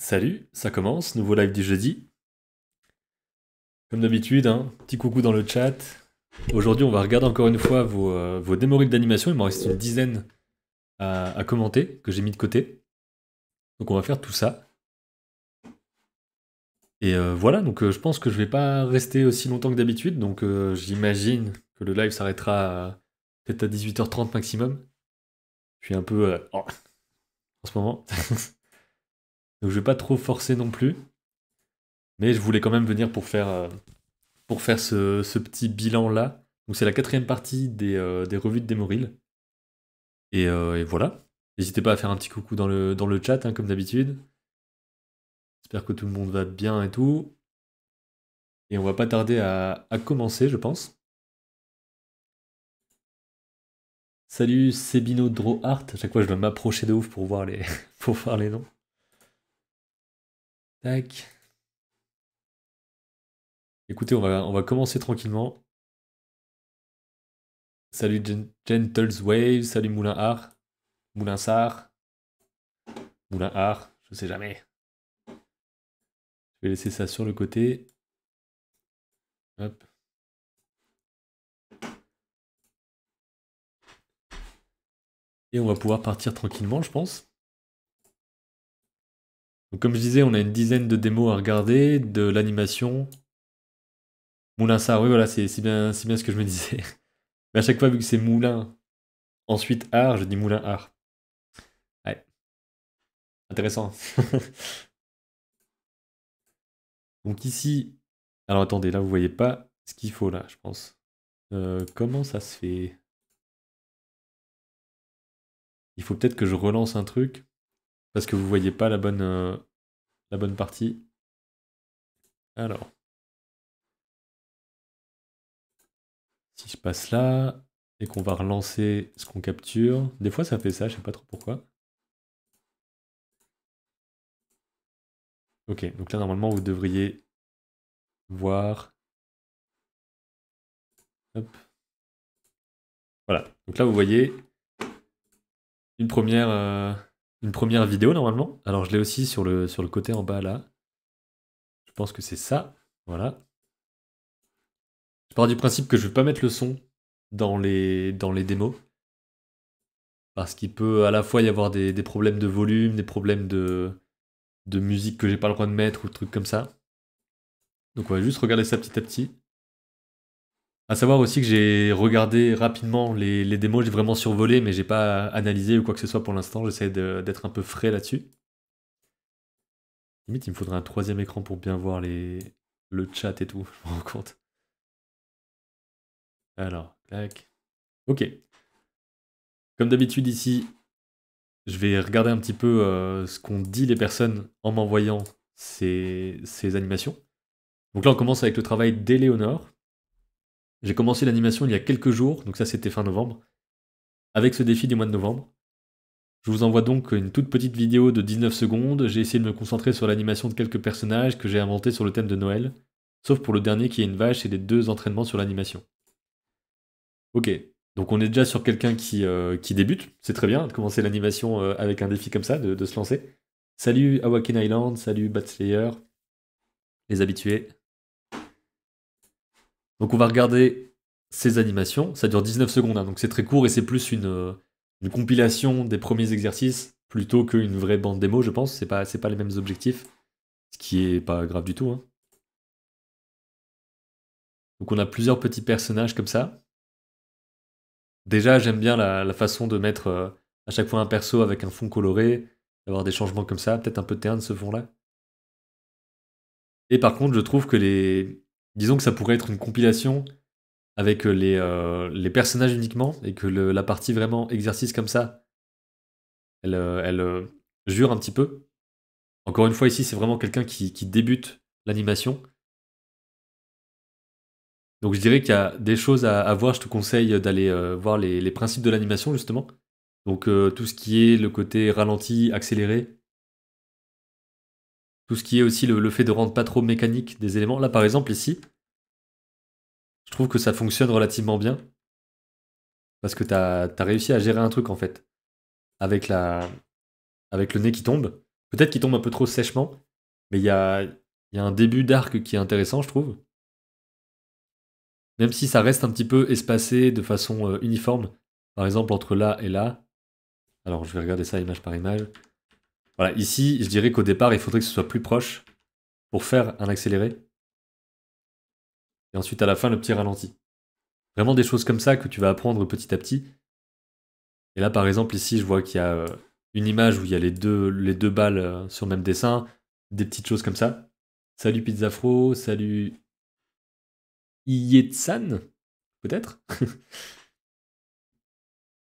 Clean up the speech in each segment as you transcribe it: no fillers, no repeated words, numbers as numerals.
Salut, ça commence, nouveau live du jeudi. Comme d'habitude, hein, petit coucou dans le chat. Aujourd'hui, on va regarder encore une fois vos démo reels d'animation. Il m'en reste une dizaine à commenter, que j'ai mis de côté. Donc on va faire tout ça. Et voilà, donc je pense que je vais pas rester aussi longtemps que d'habitude. Donc j'imagine que le live s'arrêtera peut-être à 18h30 maximum. Je suis un peu en ce moment. Donc je vais pas trop forcer non plus. Mais je voulais quand même venir pour faire ce petit bilan-là. Donc c'est la quatrième partie des revues de Demoril. Et voilà. N'hésitez pas à faire un petit coucou dans le chat, hein, comme d'habitude. J'espère que tout le monde va bien et tout. Et on va pas tarder à commencer, je pense. Salut Sebino Drohart. À chaque fois, je dois m'approcher de ouf pour voir pour voir les noms. Tac. Écoutez, on va commencer tranquillement. Salut Gentles Wave. Salut Moulin Art. Moulin Sar. Moulin Art. Je sais jamais. Je vais laisser ça sur le côté. Hop. Et on va pouvoir partir tranquillement, je pense. Donc, comme je disais, on a une dizaine de démos à regarder, de l'animation. Moulin Sar, oui, voilà, c'est bien ce que je me disais. Mais à chaque fois, vu que c'est Moulin, ensuite Art, je dis Moulin Art. Ouais, intéressant. Donc ici, alors attendez, là vous voyez pas ce qu'il faut là, je pense. Comment ça se fait? Il faut peut-être que je relance un truc parce que vous voyez pas la bonne partie. Alors, si je passe là et qu'on va relancer ce qu'on capture, des fois ça fait ça, je sais pas trop pourquoi. Ok, donc là normalement vous devriez voir. Hop. Voilà, donc là vous voyez une première vidéo normalement. Alors je l'ai aussi sur le côté en bas là. Je pense que c'est ça. Voilà. Je pars du principe que je ne vais pas mettre le son dans les démos. Parce qu'il peut à la fois y avoir des problèmes de volume, des problèmes de musique que j'ai pas le droit de mettre ou des trucs comme ça. Donc on va juste regarder ça petit à petit. À savoir aussi que j'ai regardé rapidement les démos, j'ai vraiment survolé, mais j'ai pas analysé ou quoi que ce soit pour l'instant. J'essaie d'être un peu frais là-dessus. Limite, il me faudrait un troisième écran pour bien voir le chat et tout, je me rends compte. Alors, tac. Ok. Comme d'habitude ici, je vais regarder un petit peu ce qu'ont dit les personnes en m'envoyant ces animations. Donc là, on commence avec le travail d'Éléonore. J'ai commencé l'animation il y a quelques jours, donc ça c'était fin novembre, avec ce défi du mois de novembre. Je vous envoie donc une toute petite vidéo de 19 secondes. J'ai essayé de me concentrer sur l'animation de quelques personnages que j'ai inventés sur le thème de Noël, sauf pour le dernier qui est une vache et les deux entraînements sur l'animation. Ok, donc on est déjà sur quelqu'un qui débute, c'est très bien de commencer l'animation avec un défi comme ça, de se lancer. Salut Awaken Island, salut Batslayer, les habitués. Donc on va regarder ces animations, ça dure 19 secondes, hein, donc c'est très court et c'est plus une compilation des premiers exercices plutôt qu'une vraie bande démo, je pense, c'est pas les mêmes objectifs, ce qui est pas grave du tout, hein. Donc on a plusieurs petits personnages comme ça. Déjà, j'aime bien la façon de mettre à chaque fois un perso avec un fond coloré, d'avoir des changements comme ça, peut-être un peu terne ce fond-là. Et par contre, je trouve que disons que ça pourrait être une compilation avec les personnages uniquement, et que la partie vraiment exercice comme ça, elle jure un petit peu. Encore une fois, ici, c'est vraiment quelqu'un qui débute l'animation. Donc je dirais qu'il y a des choses à voir, je te conseille d'aller voir les principes de l'animation, justement. Donc tout ce qui est le côté ralenti, accéléré, tout ce qui est aussi le fait de rendre pas trop mécanique des éléments. Là, par exemple, ici, je trouve que ça fonctionne relativement bien, parce que t'as réussi à gérer un truc, en fait, avec avec le nez qui tombe, Peut-être qu'il tombe un peu trop sèchement, mais il y a un début d'arc qui est intéressant, je trouve. Même si ça reste un petit peu espacé de façon uniforme. Par exemple, entre là et là. Alors, je vais regarder ça image par image. Voilà, ici, je dirais qu'au départ, il faudrait que ce soit plus proche pour faire un accéléré. Et ensuite, à la fin, le petit ralenti. Vraiment des choses comme ça que tu vas apprendre petit à petit. Et là, par exemple, ici, je vois qu'il y a une image où il y a les deux balles sur le même dessin. Des petites choses comme ça. Salut Pizzafro, salut Iyetsan, peut-être.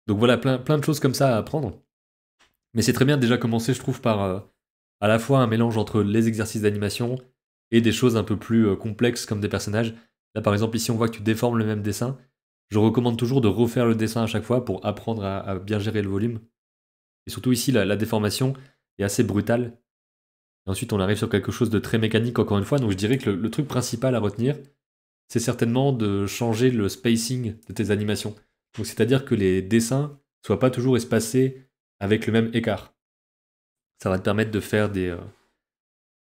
Donc voilà, plein de choses comme ça à apprendre. Mais c'est très bien de déjà commencer, je trouve, par à la fois un mélange entre les exercices d'animation et des choses un peu plus complexes comme des personnages. Là, par exemple, ici, on voit que tu déformes le même dessin. Je recommande toujours de refaire le dessin à chaque fois pour apprendre à bien gérer le volume. Et surtout ici, la déformation est assez brutale. Et ensuite, on arrive sur quelque chose de très mécanique, encore une fois. Donc je dirais que le truc principal à retenir, c'est certainement de changer le spacing de tes animations. Donc c'est-à-dire que les dessins soient pas toujours espacés avec le même écart. Ça va te permettre de faire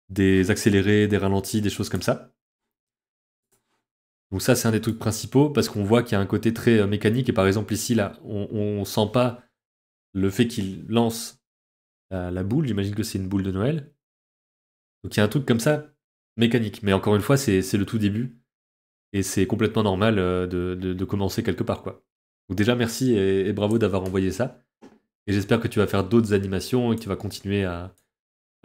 des accélérés, des ralentis, des choses comme ça. Donc ça, c'est un des trucs principaux, parce qu'on voit qu'il y a un côté très mécanique, et par exemple ici, là, on sent pas le fait qu'il lance la boule, j'imagine que c'est une boule de Noël. Donc il y a un truc comme ça, mécanique. Mais encore une fois, c'est le tout début, et c'est complètement normal de commencer quelque part, quoi. Donc déjà, merci et bravo d'avoir envoyé ça. Et j'espère que tu vas faire d'autres animations et que tu vas continuer à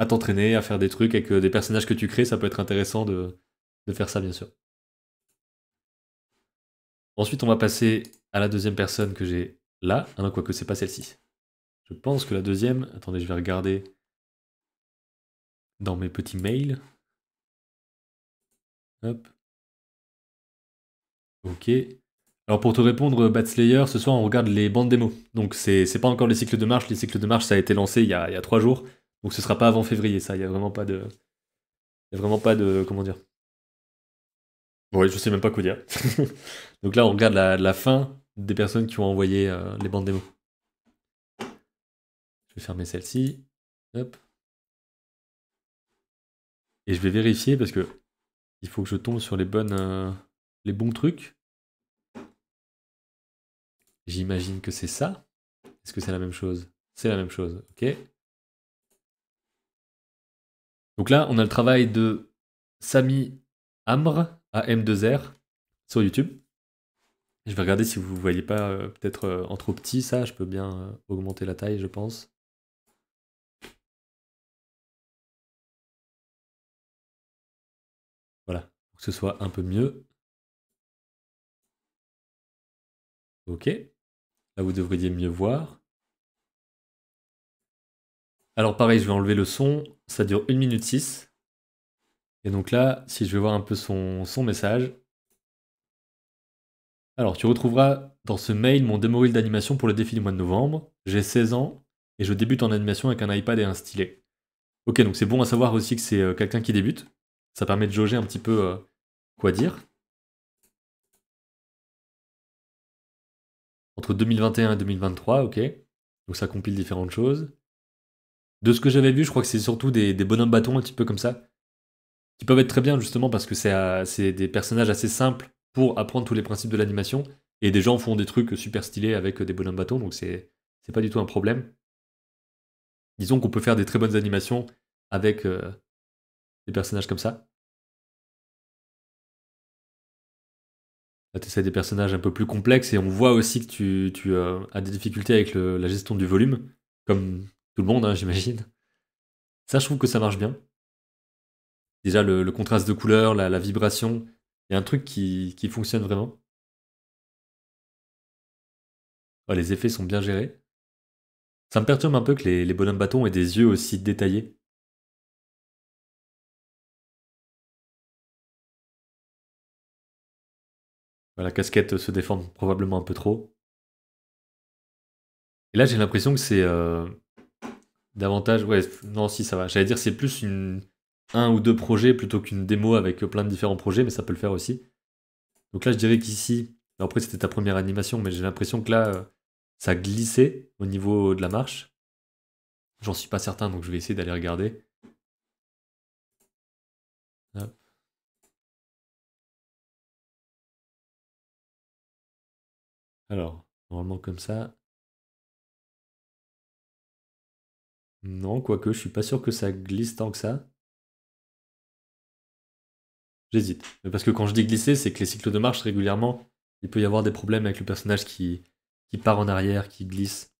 t'entraîner, à faire des trucs avec des personnages que tu crées. Ça peut être intéressant de faire ça, bien sûr. Ensuite, on va passer à la deuxième personne que j'ai là. Ah non, quoique c'est pas celle-ci. Je pense que la deuxième... Attendez, je vais regarder dans mes petits mails. Hop. Ok. Alors pour te répondre, Batslayer, ce soir on regarde les bandes démo. Donc c'est pas encore les cycles de marche. Les cycles de marche, ça a été lancé il y a 3 jours. Donc ce sera pas avant février, ça. Il y a vraiment pas de... Il y a vraiment pas de... Comment dire? Ouais, je sais même pas quoi dire. Donc là, on regarde la fin des personnes qui ont envoyé les bandes démo. Je vais fermer celle-ci. Hop. Et je vais vérifier parce que il faut que je tombe sur les bons trucs. J'imagine que c'est ça. Est-ce que c'est la même chose? C'est la même chose, ok. Donc là, on a le travail de Sami Amr, AM2R, sur YouTube. Je vais regarder si vous ne voyez pas peut-être en trop petit ça. Je peux bien augmenter la taille, je pense. Voilà, pour que ce soit un peu mieux. Ok. Là, vous devriez mieux voir. Alors pareil, je vais enlever le son. Ça dure 1 minute 6. Et donc là, si je vais voir un peu son message. Alors, tu retrouveras dans ce mail mon démo reel d'animation pour le défi du mois de novembre. J'ai 16 ans et je débute en animation avec un iPad et un stylet. Ok, donc c'est bon à savoir aussi que c'est quelqu'un qui débute. Ça permet de jauger un petit peu quoi dire. Entre 2021 et 2023, ok. Donc ça compile différentes choses. De ce que j'avais vu, je crois que c'est surtout des bonhommes bâtons, un petit peu comme ça, qui peuvent être très bien justement parce que c'est des personnages assez simples pour apprendre tous les principes de l'animation. Et des gens font des trucs super stylés avec des bonhommes bâtons, donc c'est pas du tout un problème. Disons qu'on peut faire des très bonnes animations avec des personnages comme ça. Là, tu essaies des personnages un peu plus complexes et on voit aussi que tu as des difficultés avec la gestion du volume, comme tout le monde, hein, j'imagine. Ça, je trouve que ça marche bien. Déjà, le contraste de couleurs, la vibration, il y a un truc qui fonctionne vraiment. Ouais, les effets sont bien gérés. Ça me perturbe un peu que les bonhommes bâtons aient des yeux aussi détaillés. La casquette se déforme probablement un peu trop. Et là, j'ai l'impression que c'est davantage... Ouais, non, si, ça va. J'allais dire c'est plus un ou deux projets plutôt qu'une démo avec plein de différents projets, mais ça peut le faire aussi. Donc là, je dirais qu'ici... Alors après, c'était ta première animation, mais j'ai l'impression que là, ça glissait au niveau de la marche. J'en suis pas certain, donc je vais essayer d'aller regarder. Hop. Alors, normalement comme ça. Non, quoique, je suis pas sûr que ça glisse tant que ça. J'hésite. Mais parce que quand je dis glisser, c'est que les cycles de marche, régulièrement, il peut y avoir des problèmes avec le personnage qui part en arrière, qui glisse.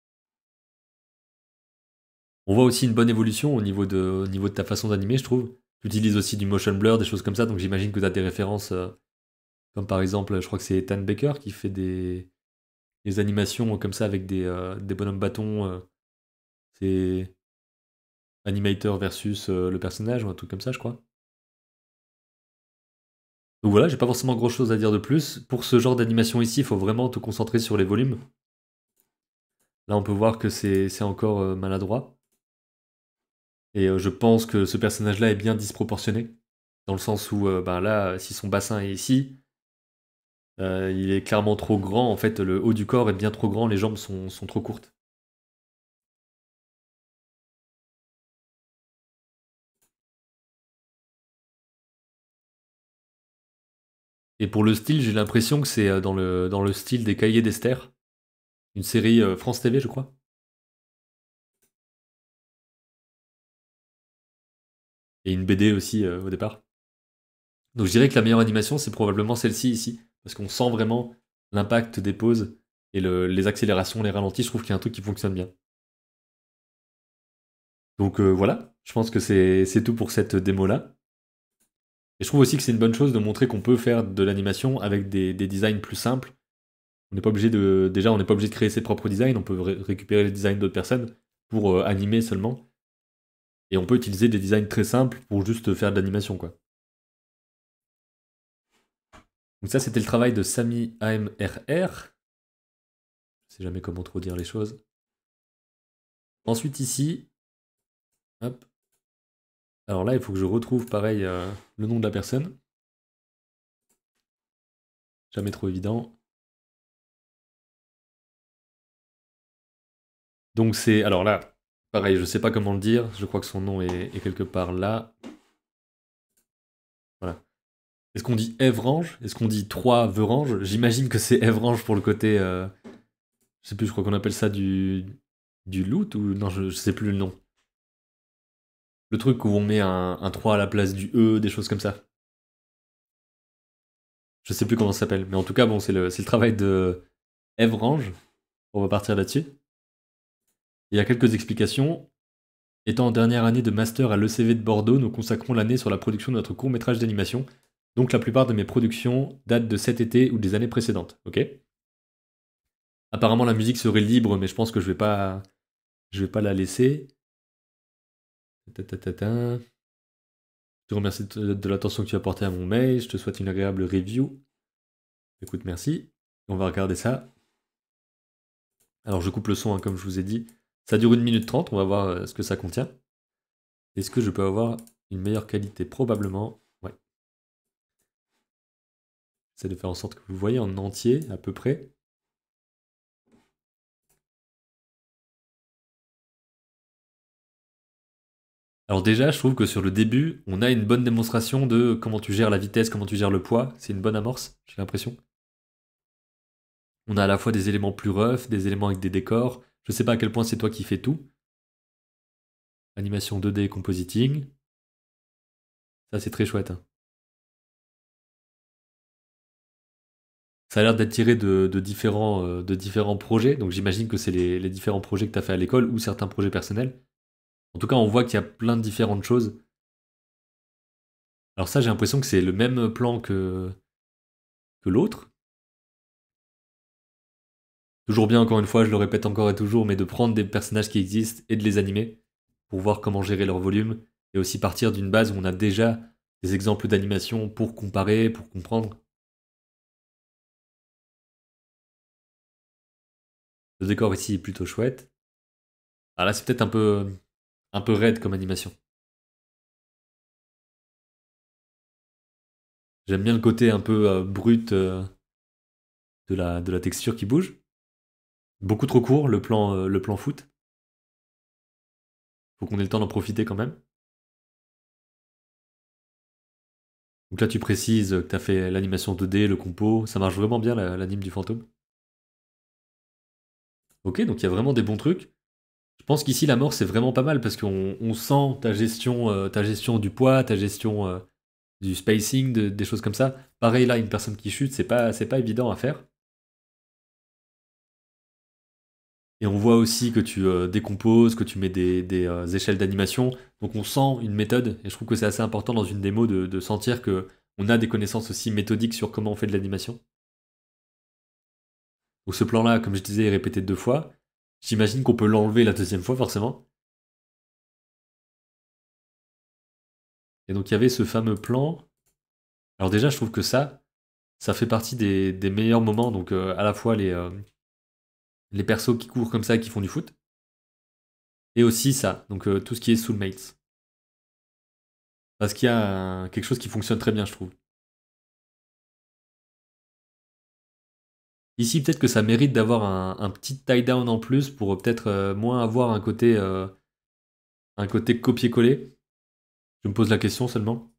On voit aussi une bonne évolution au niveau de ta façon d'animer, je trouve. Tu utilises aussi du motion blur, des choses comme ça, donc j'imagine que tu as des références, comme par exemple, je crois que c'est Ethan Baker qui fait des animations comme ça avec des bonhommes bâtons. C'est animator versus le personnage ou un truc comme ça, je crois. Donc voilà, j'ai pas forcément grand chose à dire de plus. Pour ce genre d'animation ici, il faut vraiment te concentrer sur les volumes. Là, on peut voir que c'est encore maladroit. Et je pense que ce personnage-là est bien disproportionné. Dans le sens où, ben là, si son bassin est ici, il est clairement trop grand. En fait, le haut du corps est bien trop grand, les jambes sont trop courtes. Et pour le style, j'ai l'impression que c'est dans le style des Cahiers d'Esther, une série France TV, je crois. Et une BD aussi au départ. Donc je dirais que la meilleure animation, c'est probablement celle-ci ici. Parce qu'on sent vraiment l'impact des pauses et les accélérations, les ralentis. Je trouve qu'il y a un truc qui fonctionne bien. Donc voilà, je pense que c'est tout pour cette démo-là. Et je trouve aussi que c'est une bonne chose de montrer qu'on peut faire de l'animation avec des designs plus simples. On n'est pas obligé de. Déjà, on n'est pas obligé de créer ses propres designs, on peut récupérer les designs d'autres personnes pour animer seulement. Et on peut utiliser des designs très simples pour juste faire de l'animation, quoi. Donc ça, c'était le travail de Sami AMRR. Je sais jamais comment trop dire les choses. Ensuite ici, hop. Alors là, il faut que je retrouve pareil le nom de la personne. Jamais trop évident. Donc c'est, alors là, pareil, je sais pas comment le dire. Je crois que son nom est quelque part là. Voilà. Est-ce qu'on dit Evrange? Est-ce qu'on dit 3 Veurange? J'imagine que c'est Evrange pour le côté. Je sais plus, je crois qu'on appelle ça du loot ou. Non, je sais plus le nom. Le truc où on met un 3 à la place du E, des choses comme ça. Je sais plus comment ça s'appelle. Mais en tout cas, bon, c'est le travail de Evrange. On va partir là-dessus. Il y a quelques explications. Étant en dernière année de master à l'ECV de Bordeaux, nous consacrons l'année sur la production de notre court-métrage d'animation. Donc la plupart de mes productions datent de cet été ou des années précédentes. Ok. Apparemment la musique serait libre, mais je pense que je vais pas la laisser. Je te remercie de l'attention que tu as portée à mon mail. Je te souhaite une agréable review. Écoute, merci. On va regarder ça. Alors je coupe le son, hein, comme je vous ai dit. Ça dure 1 minute 30. On va voir ce que ça contient. Est-ce que je peux avoir une meilleure qualité? Probablement. Ouais. J'essaie de faire en sorte que vous voyez en entier, à peu près. Alors déjà, je trouve que sur le début, on a une bonne démonstration de comment tu gères la vitesse, comment tu gères le poids. C'est une bonne amorce, j'ai l'impression. On a à la fois des éléments plus rough, des éléments avec des décors. Je sais pas à quel point c'est toi qui fais tout. Animation 2D et compositing. Ça, c'est très chouette, hein. Ça a l'air d'être tiré de différents projets. Donc j'imagine que c'est les différents projets que tu as fait à l'école ou certains projets personnels. En tout cas, on voit qu'il y a plein de différentes choses. Alors ça, j'ai l'impression que c'est le même plan que l'autre. Toujours bien, encore une fois, je le répète encore et toujours, mais de prendre des personnages qui existent et de les animer pour voir comment gérer leur volume et aussi partir d'une base où on a déjà des exemples d'animation pour comparer, pour comprendre. Le décor ici est plutôt chouette. Ah là, c'est peut-être un peu raide comme animation. J'aime bien le côté un peu brut de la texture qui bouge. Beaucoup trop court, le plan foot. Faut qu'on ait le temps d'en profiter quand même. Donc là, tu précises que tu as fait l'animation 2D, le compo. Ça marche vraiment bien, l'anime du fantôme. Ok, donc il y a vraiment des bons trucs. Je pense qu'ici, la mort, c'est vraiment pas mal parce qu'on sent ta gestion du poids, ta gestion du spacing, des choses comme ça. Pareil, là, une personne qui chute, c'est pas évident à faire. Et on voit aussi que tu décomposes, que tu mets des échelles d'animation. Donc on sent une méthode. Et je trouve que c'est assez important dans une démo de sentir que on a des connaissances aussi méthodiques sur comment on fait de l'animation. Donc ce plan-là, comme je disais, est répété 2 fois. J'imagine qu'on peut l'enlever la deuxième fois, forcément. Et donc il y avait ce fameux plan. Alors déjà, je trouve que ça fait partie des meilleurs moments. Donc à la fois les persos qui courent comme ça et qui font du foot. Et aussi ça, donc tout ce qui est Soulmates. Parce qu'il y a quelque chose qui fonctionne très bien, je trouve. Ici, peut-être que ça mérite d'avoir un petit tie-down en plus pour peut-être moins avoir un côté copier-coller. Je me pose la question seulement.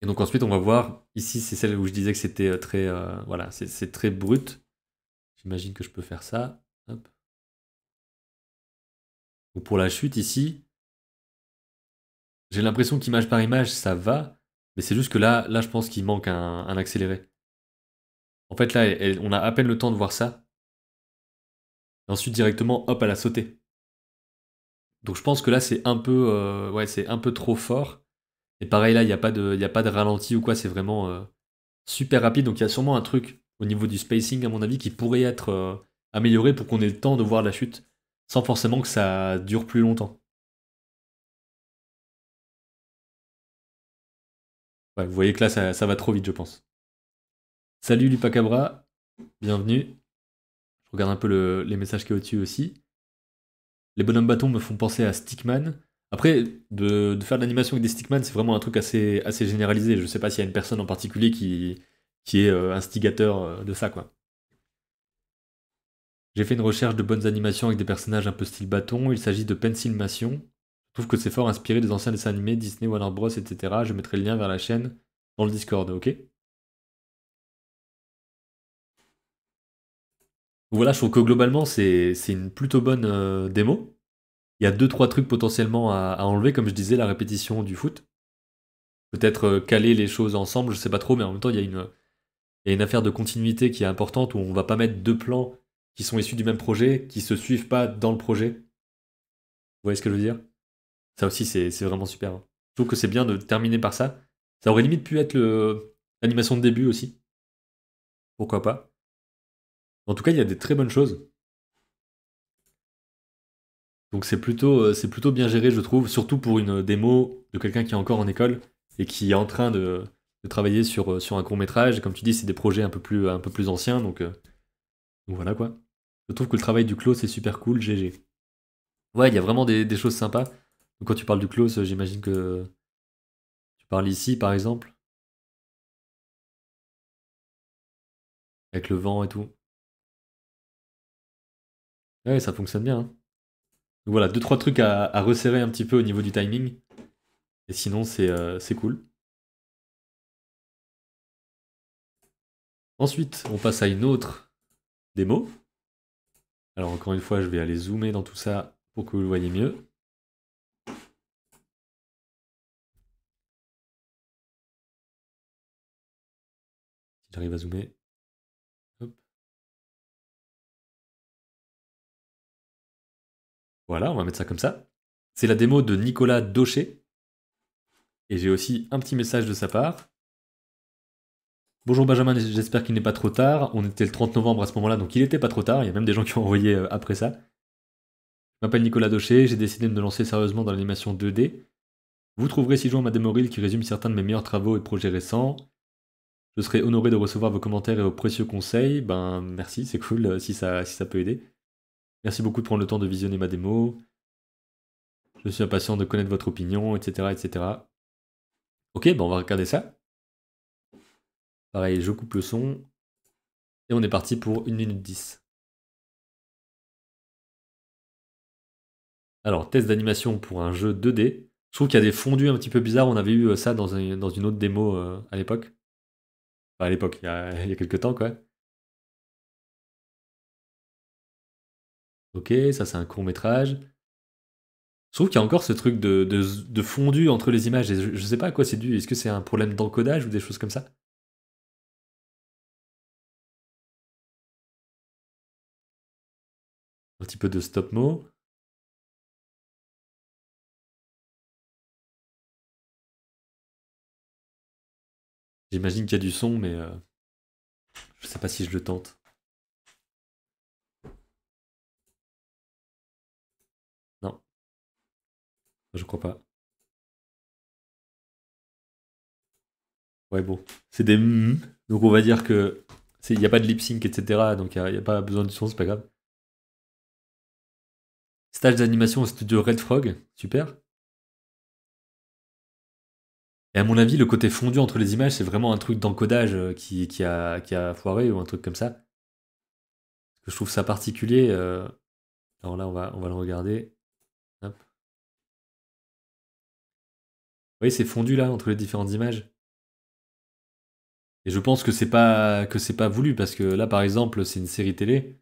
Et donc ensuite, on va voir. Ici, c'est celle où je disais que c'était très. Voilà, c'est très brut. J'imagine que je peux faire ça. Hop. Donc pour la chute ici, j'ai l'impression qu'image par image, ça va. Mais c'est juste que là je pense qu'il manque un accéléré. En fait, là, on a à peine le temps de voir ça. Et ensuite, directement, hop, elle a sauté. Donc je pense que là, c'est un peu, ouais, c'est un peu trop fort. Et pareil, là, il y a pas de ralenti ou quoi, c'est vraiment super rapide. Donc il y a sûrement un truc au niveau du spacing, à mon avis, qui pourrait être amélioré pour qu'on ait le temps de voir la chute, sans forcément que ça dure plus longtemps. Ouais, vous voyez que là, ça va trop vite, je pense. Salut Lupacabra, bienvenue. Je regarde un peu les messages qui est au-dessus aussi. Les bonhommes bâtons me font penser à Stickman. Après, de faire de l'animation avec des Stickman, c'est vraiment un truc assez généralisé. Je sais pas s'il y a une personne en particulier qui est instigateur de ça, quoi. J'ai fait une recherche de bonnes animations avec des personnages un peu style bâton. Il s'agit de Pencilmation. Je trouve que c'est fort inspiré des anciens dessins animés, Disney, Warner Bros, etc. Je mettrai le lien vers la chaîne dans le Discord, ok? Voilà, je trouve que globalement, c'est une plutôt bonne démo. Il y a deux trois trucs potentiellement à enlever, comme je disais, la répétition du foot. Peut-être caler les choses ensemble, je sais pas trop, mais en même temps, il y a une affaire de continuité qui est importante où on va pas mettre deux plans qui sont issus du même projet, qui se suivent pas dans le projet. Vous voyez ce que je veux dire? Ça aussi, c'est vraiment super, hein. Je trouve que c'est bien de terminer par ça. Ça aurait limite pu être l'animation de début aussi. Pourquoi pas? En tout cas, il y a des très bonnes choses. Donc c'est plutôt bien géré, je trouve, surtout pour une démo de quelqu'un qui est encore en école et qui est en train de travailler sur un court métrage. Comme tu dis, c'est des projets un peu plus anciens, donc voilà quoi. Je trouve que le travail du close est super cool, GG. Ouais, il y a vraiment des choses sympas. Donc quand tu parles du close, j'imagine que tu parles ici par exemple, avec le vent et tout. Ouais, ça fonctionne bien, hein. Donc voilà, deux, trois trucs à resserrer un petit peu au niveau du timing. Et sinon, c'est cool. Ensuite, on passe à une autre démo. Alors encore une fois, je vais aller zoomer dans tout ça pour que vous le voyez mieux. Si j'arrive à zoomer. Hop. Voilà, on va mettre ça comme ça. C'est la démo de Nicolas Daucher. Et j'ai aussi un petit message de sa part. Bonjour Benjamin, j'espère qu'il n'est pas trop tard. On était le 30 novembre à ce moment-là, donc il n'était pas trop tard. Il y a même des gens qui ont envoyé après ça. Je m'appelle Nicolas Daucher, j'ai décidé de me lancer sérieusement dans l'animation 2D. Vous trouverez ci-joint ma démo reel qui résume certains de mes meilleurs travaux et projets récents. Je serai honoré de recevoir vos commentaires et vos précieux conseils. Ben merci, c'est cool si ça peut aider. Merci beaucoup de prendre le temps de visionner ma démo. Je suis impatient de connaître votre opinion, etc. etc. Ok, ben on va regarder ça. Pareil, je coupe le son. Et on est parti pour 1 minute 10. Alors, test d'animation pour un jeu 2D. Je trouve qu'il y a des fondus un petit peu bizarres. On avait eu ça dans une autre démo à l'époque. Enfin, à l'époque, il y a quelques temps, quoi. Ok, ça c'est un court métrage. Je trouve qu'il y a encore ce truc de fondu entre les images. Et je sais pas à quoi c'est dû. Est-ce que c'est un problème d'encodage ou des choses comme ça? Un petit peu de stop-mo. J'imagine qu'il y a du son, mais je sais pas si je le tente. Non, je crois pas. Ouais, bon. C'est des donc on va dire que il n'y a pas de lip sync, etc. Donc il n'y a pas besoin de son, c'est pas grave. Stage d'animation au studio Red Frog, super. Et à mon avis, le côté fondu entre les images, c'est vraiment un truc d'encodage qui a foiré ou un truc comme ça. Parce que je trouve ça particulier. Alors là, on va le regarder. Hop. Vous voyez, c'est fondu là entre les différentes images. Et je pense que c'est pas voulu parce que là, par exemple, c'est une série télé.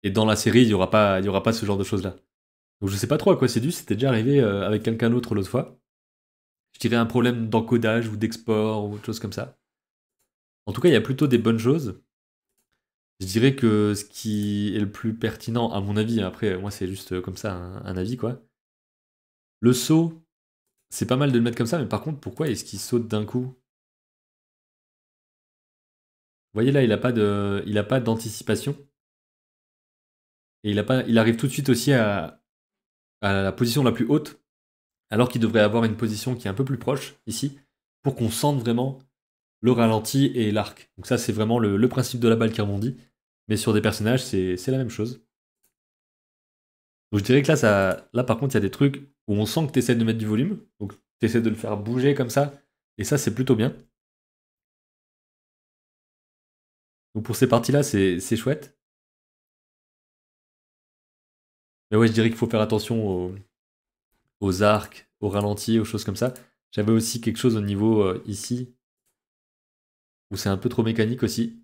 Et dans la série, il y aura pas ce genre de choses-là. Donc je sais pas trop à quoi c'est dû. C'était déjà arrivé avec quelqu'un d'autre l'autre fois. Je dirais un problème d'encodage ou d'export ou autre chose comme ça. En tout cas, il y a plutôt des bonnes choses. Je dirais que ce qui est le plus pertinent, à mon avis, après, moi c'est juste comme ça un avis quoi. Le saut, c'est pas mal de le mettre comme ça, mais par contre, pourquoi est-ce qu'il saute d'un coup? Vous voyez là, il a pas d'anticipation. Et il arrive tout de suite aussi à la position la plus haute, alors qu'il devrait avoir une position qui est un peu plus proche, ici, pour qu'on sente vraiment le ralenti et l'arc. Donc ça, c'est vraiment le principe de la balle qui rebondit. Mais sur des personnages, c'est la même chose. Donc je dirais que là par contre, il y a des trucs où on sent que tu essaies de mettre du volume. Donc tu essaies de le faire bouger comme ça. Et ça, c'est plutôt bien. Donc pour ces parties-là, c'est chouette. Mais ouais, je dirais qu'il faut faire attention aux arcs, aux ralentis, aux choses comme ça. J'avais aussi quelque chose au niveau ici, où c'est un peu trop mécanique aussi.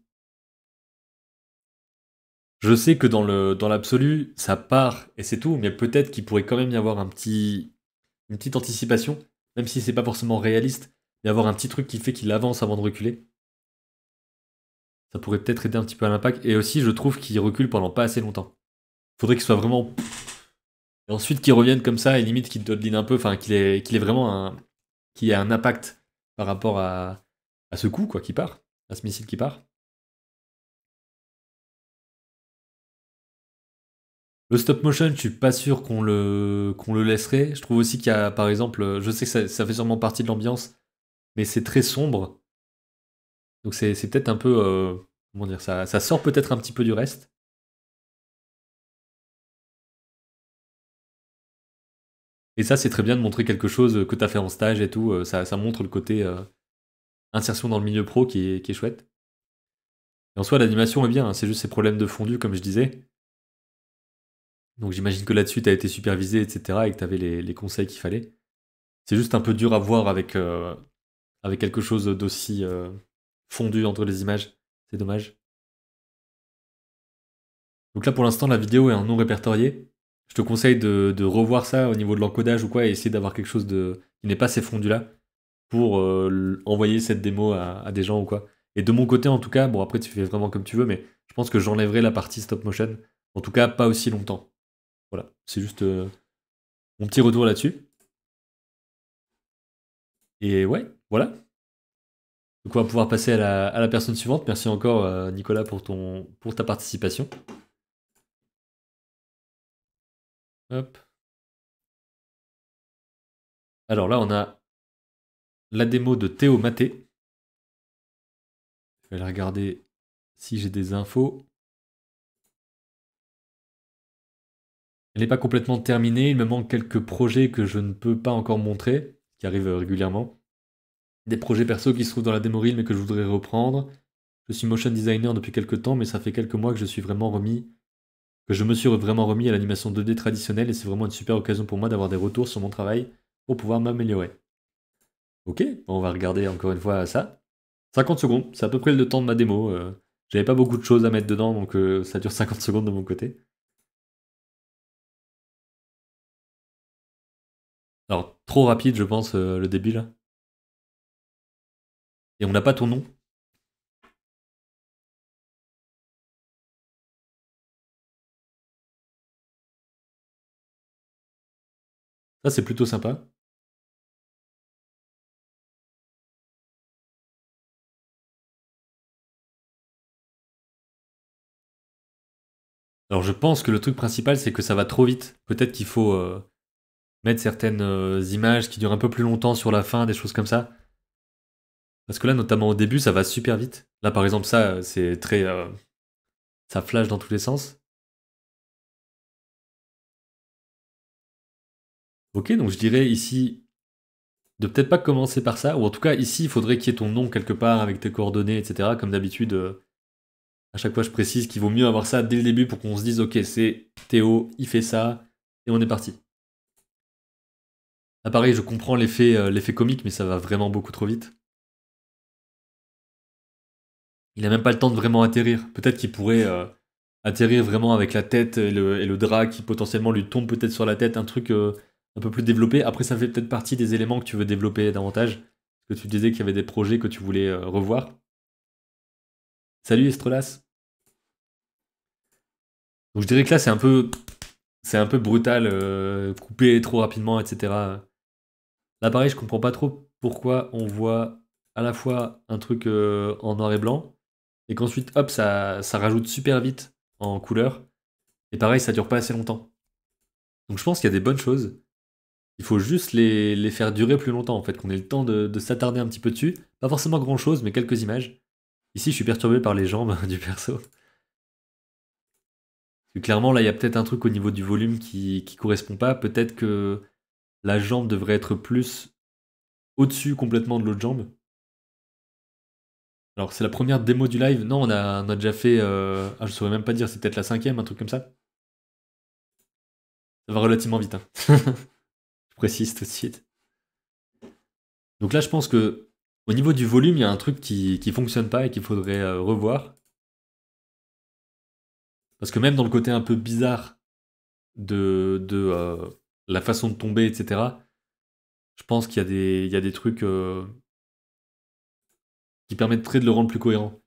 Je sais que dans l'absolu, ça part et c'est tout, mais peut-être qu'il pourrait quand même y avoir une petite anticipation, même si c'est pas forcément réaliste, y avoir un petit truc qui fait qu'il avance avant de reculer. Ça pourrait peut-être aider un petit peu à l'impact. Et aussi, je trouve qu'il recule pendant pas assez longtemps. Faudrait qu'il soit vraiment. Et ensuite qu'il revienne comme ça, et limite qu'il dodeline un peu, enfin qu'il ait vraiment qu'il y ait un impact par rapport à ce coup, quoi, qui part, à ce missile qui part. Le stop motion, je suis pas sûr qu'on le laisserait. Je trouve aussi qu'il y a, par exemple, je sais que ça fait sûrement partie de l'ambiance, mais c'est très sombre. Donc c'est peut-être un peu. Comment dire, ça sort peut-être un petit peu du reste. Et ça, c'est très bien de montrer quelque chose que tu as fait en stage et tout. Ça montre le côté insertion dans le milieu pro qui est chouette. Et en soi, l'animation est bien, hein, c'est juste ces problèmes de fondu, comme je disais. Donc j'imagine que là-dessus, tu as été supervisé, etc. et que tu avais les conseils qu'il fallait. C'est juste un peu dur à voir avec quelque chose d'aussi fondu entre les images. C'est dommage. Donc là, pour l'instant, la vidéo est en non répertorié. Je te conseille de revoir ça au niveau de l'encodage ou quoi et essayer d'avoir quelque chose qui n'est pas ces fondus-là pour envoyer cette démo à des gens ou quoi. Et de mon côté, en tout cas, bon, après, tu fais vraiment comme tu veux, mais je pense que j'enlèverai la partie stop motion. En tout cas, pas aussi longtemps. Voilà, c'est juste mon petit retour là-dessus. Et ouais, voilà. Donc on va pouvoir passer à la personne suivante. Merci encore, Nicolas, pour ta participation. Hop. Alors là, on a la démo de Théo Maté. Je vais aller regarder si j'ai des infos. Elle n'est pas complètement terminée, il me manque quelques projets que je ne peux pas encore montrer, qui arrivent régulièrement. Des projets perso qui se trouvent dans la démo reel mais que je voudrais reprendre. Je suis motion designer depuis quelques temps, mais ça fait quelques mois que je suis vraiment remis, que je me suis vraiment remis à l'animation 2D traditionnelle et c'est vraiment une super occasion pour moi d'avoir des retours sur mon travail pour pouvoir m'améliorer. Ok, on va regarder encore une fois ça. 50 secondes, c'est à peu près le temps de ma démo. J'avais pas beaucoup de choses à mettre dedans, donc ça dure 50 secondes de mon côté. Alors, trop rapide, je pense, le début là. Et on n'a pas ton nom. Ça, c'est plutôt sympa. Alors, je pense que le truc principal, c'est que ça va trop vite. Peut-être qu'il faut mettre certaines images qui durent un peu plus longtemps sur la fin, des choses comme ça. Parce que là, notamment au début, ça va super vite. Là, par exemple, ça, c'est très. Ça flash dans tous les sens. Ok, donc je dirais ici de peut-être pas commencer par ça, ou en tout cas, ici, il faudrait qu'il y ait ton nom quelque part avec tes coordonnées, etc. Comme d'habitude, à chaque fois, je précise qu'il vaut mieux avoir ça dès le début pour qu'on se dise, ok, c'est Théo, il fait ça, et on est parti. Là, pareil, je comprends l'effet comique, mais ça va vraiment beaucoup trop vite. Il a même pas le temps de vraiment atterrir. Peut-être qu'il pourrait atterrir vraiment avec la tête et le drap qui potentiellement lui tombe peut-être sur la tête, un truc un peu plus développé. Après, ça fait peut-être partie des éléments que tu veux développer davantage. Parce que tu disais qu'il y avait des projets que tu voulais revoir. Salut Estrelas. Donc je dirais que là, c'est un peu brutal, coupé trop rapidement, etc. Là, pareil, je comprends pas trop pourquoi on voit à la fois un truc en noir et blanc, et qu'ensuite, hop, ça rajoute super vite en couleur. Et pareil, ça dure pas assez longtemps. Donc je pense qu'il y a des bonnes choses. Il faut juste les faire durer plus longtemps, en fait, qu'on ait le temps de s'attarder un petit peu dessus. Pas forcément grand chose, mais quelques images. Ici, je suis perturbé par les jambes du perso. Parce que clairement, là, il y a peut-être un truc au niveau du volume qui correspond pas. Peut-être que la jambe devrait être plus au-dessus complètement de l'autre jambe. Alors, c'est la première démo du live. Non, on a déjà fait. Je saurais même pas dire, c'est peut-être la cinquième, un truc comme ça. Ça va relativement vite, hein. Je précise tout de suite. Donc là, je pense que au niveau du volume, il y a un truc qui fonctionne pas et qu'il faudrait revoir. Parce que même dans le côté un peu bizarre de la façon de tomber, etc., je pense qu'il y a des trucs qui permettraient de le rendre plus cohérent.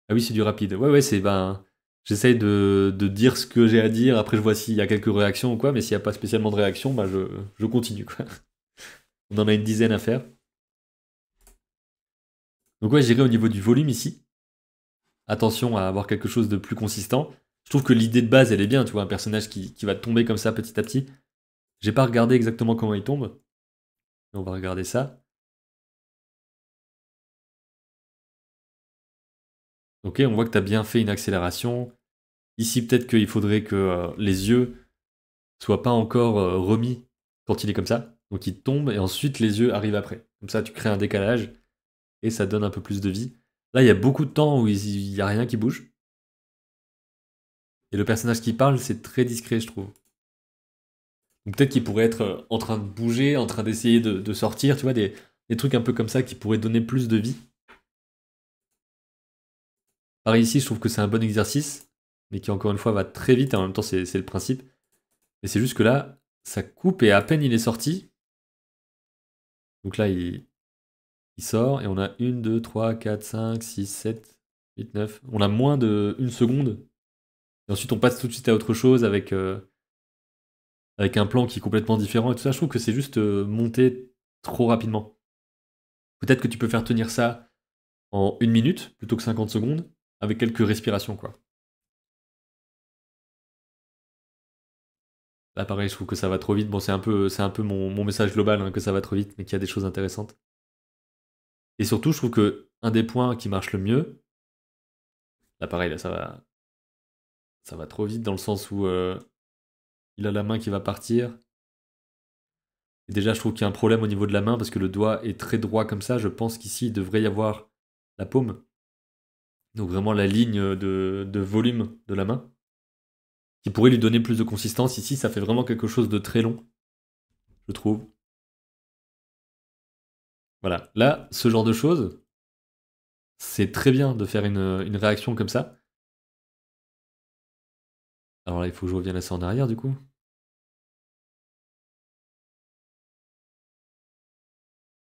Ah oui, c'est du rapide. Ouais, ouais, c'est. Ben, j'essaye de dire ce que j'ai à dire. Après, je vois s'il y a quelques réactions ou quoi. Mais s'il n'y a pas spécialement de réaction, bah, je continue, quoi. On en a une dizaine à faire. Donc, ouais, j'irai au niveau du volume ici. Attention à avoir quelque chose de plus consistant. Je trouve que l'idée de base, elle est bien, tu vois, un personnage qui va tomber comme ça petit à petit. J'ai pas regardé exactement comment il tombe. On va regarder ça. Ok, on voit que tu as bien fait une accélération. Ici, peut-être qu'il faudrait que les yeux soient pas encore remis quand il est comme ça. Donc il tombe et ensuite les yeux arrivent après. Comme ça, tu crées un décalage et ça donne un peu plus de vie. Là, il y a beaucoup de temps où il y a rien qui bouge. Et le personnage qui parle, c'est très discret, je trouve. Donc peut-être qu'il pourrait être en train de bouger, en train d'essayer de sortir, tu vois, des trucs un peu comme ça qui pourraient donner plus de vie. Pareil ici, je trouve que c'est un bon exercice, mais qui encore une fois va très vite, et en même temps c'est le principe. Et c'est juste que là, ça coupe et à peine il est sorti. Donc là, il sort et on a 1, 2, 3, 4, 5, 6, 7, 8, 9. On a moins de 1 seconde. Et ensuite, on passe tout de suite à autre chose avec un plan qui est complètement différent et tout ça. Je trouve que c'est juste monté trop rapidement. Peut-être que tu peux faire tenir ça en 1 minute plutôt que 50 secondes avec quelques respirations, quoi. Là, pareil, je trouve que ça va trop vite. Bon, c'est un peu mon message global, hein, que ça va trop vite, mais qu'il y a des choses intéressantes. Et surtout, je trouve que un des points qui marche le mieux, là, pareil, là, ça va trop vite dans le sens où il a la main qui va partir. Et déjà, je trouve qu'il y a un problème au niveau de la main parce que le doigt est très droit comme ça. Je pense qu'ici, il devrait y avoir la paume. Donc vraiment la ligne de volume de la main. qui pourrait lui donner plus de consistance. Ici, ça fait vraiment quelque chose de très long, je trouve. Voilà, là, ce genre de choses, c'est très bien de faire une réaction comme ça. Alors là, il faut que je revienne assez en arrière, du coup.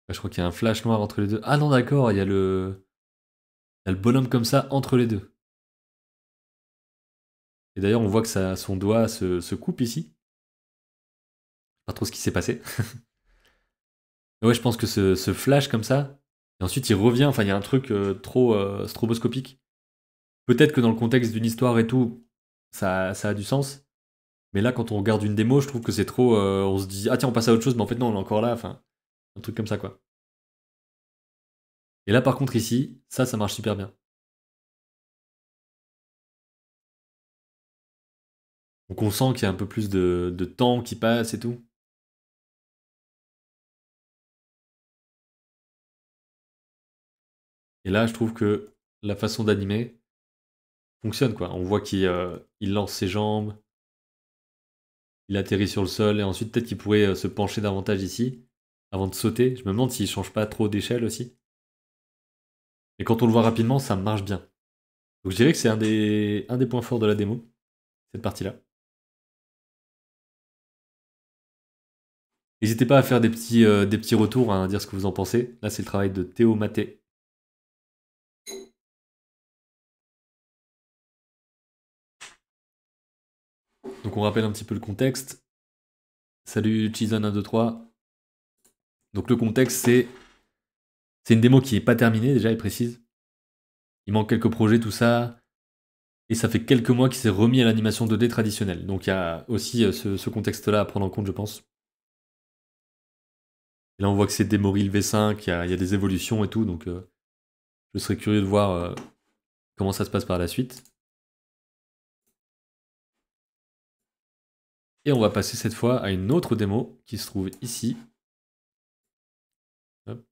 Là, je crois qu'il y a un flash noir entre les deux. Ah non, d'accord, il y a le bonhomme comme ça entre les deux. Et d'ailleurs, on voit que son doigt se coupe ici. Pas trop ce qui s'est passé. Mais ouais, je pense que ce flash comme ça, et ensuite il revient, enfin il y a un truc trop stroboscopique. Peut-être que dans le contexte d'une histoire et tout, ça a du sens. Mais là, quand on regarde une démo, je trouve que c'est trop. On se dit, ah tiens, on passe à autre chose, mais en fait, non, on est encore là. Enfin, un truc comme ça, quoi. Et là, par contre, ici, ça marche super bien. Donc on sent qu'il y a un peu plus de temps qui passe et tout. Et là, je trouve que la façon d'animer fonctionne, quoi. On voit qu'il lance ses jambes, il atterrit sur le sol, et ensuite, peut-être qu'il pourrait se pencher davantage ici, avant de sauter. Je me demande s'il change pas trop d'échelle aussi. Et quand on le voit rapidement, ça marche bien. Donc je dirais que c'est un des points forts de la démo, cette partie-là. N'hésitez pas à faire des petits retours, hein, à dire ce que vous en pensez. Là, c'est le travail de Théo Maté. Donc on rappelle un petit peu le contexte. Salut Chizan123. Donc le contexte, c'est une démo qui n'est pas terminée, déjà, il précise. Il manque quelques projets, tout ça. Et ça fait quelques mois qu'il s'est remis à l'animation 2D traditionnelle. Donc il y a aussi ce contexte-là à prendre en compte, je pense. Et là, on voit que c'est Démoril V5, il y a des évolutions et tout. Donc je serais curieux de voir comment ça se passe par la suite. Et on va passer cette fois à une autre démo qui se trouve ici. Hop.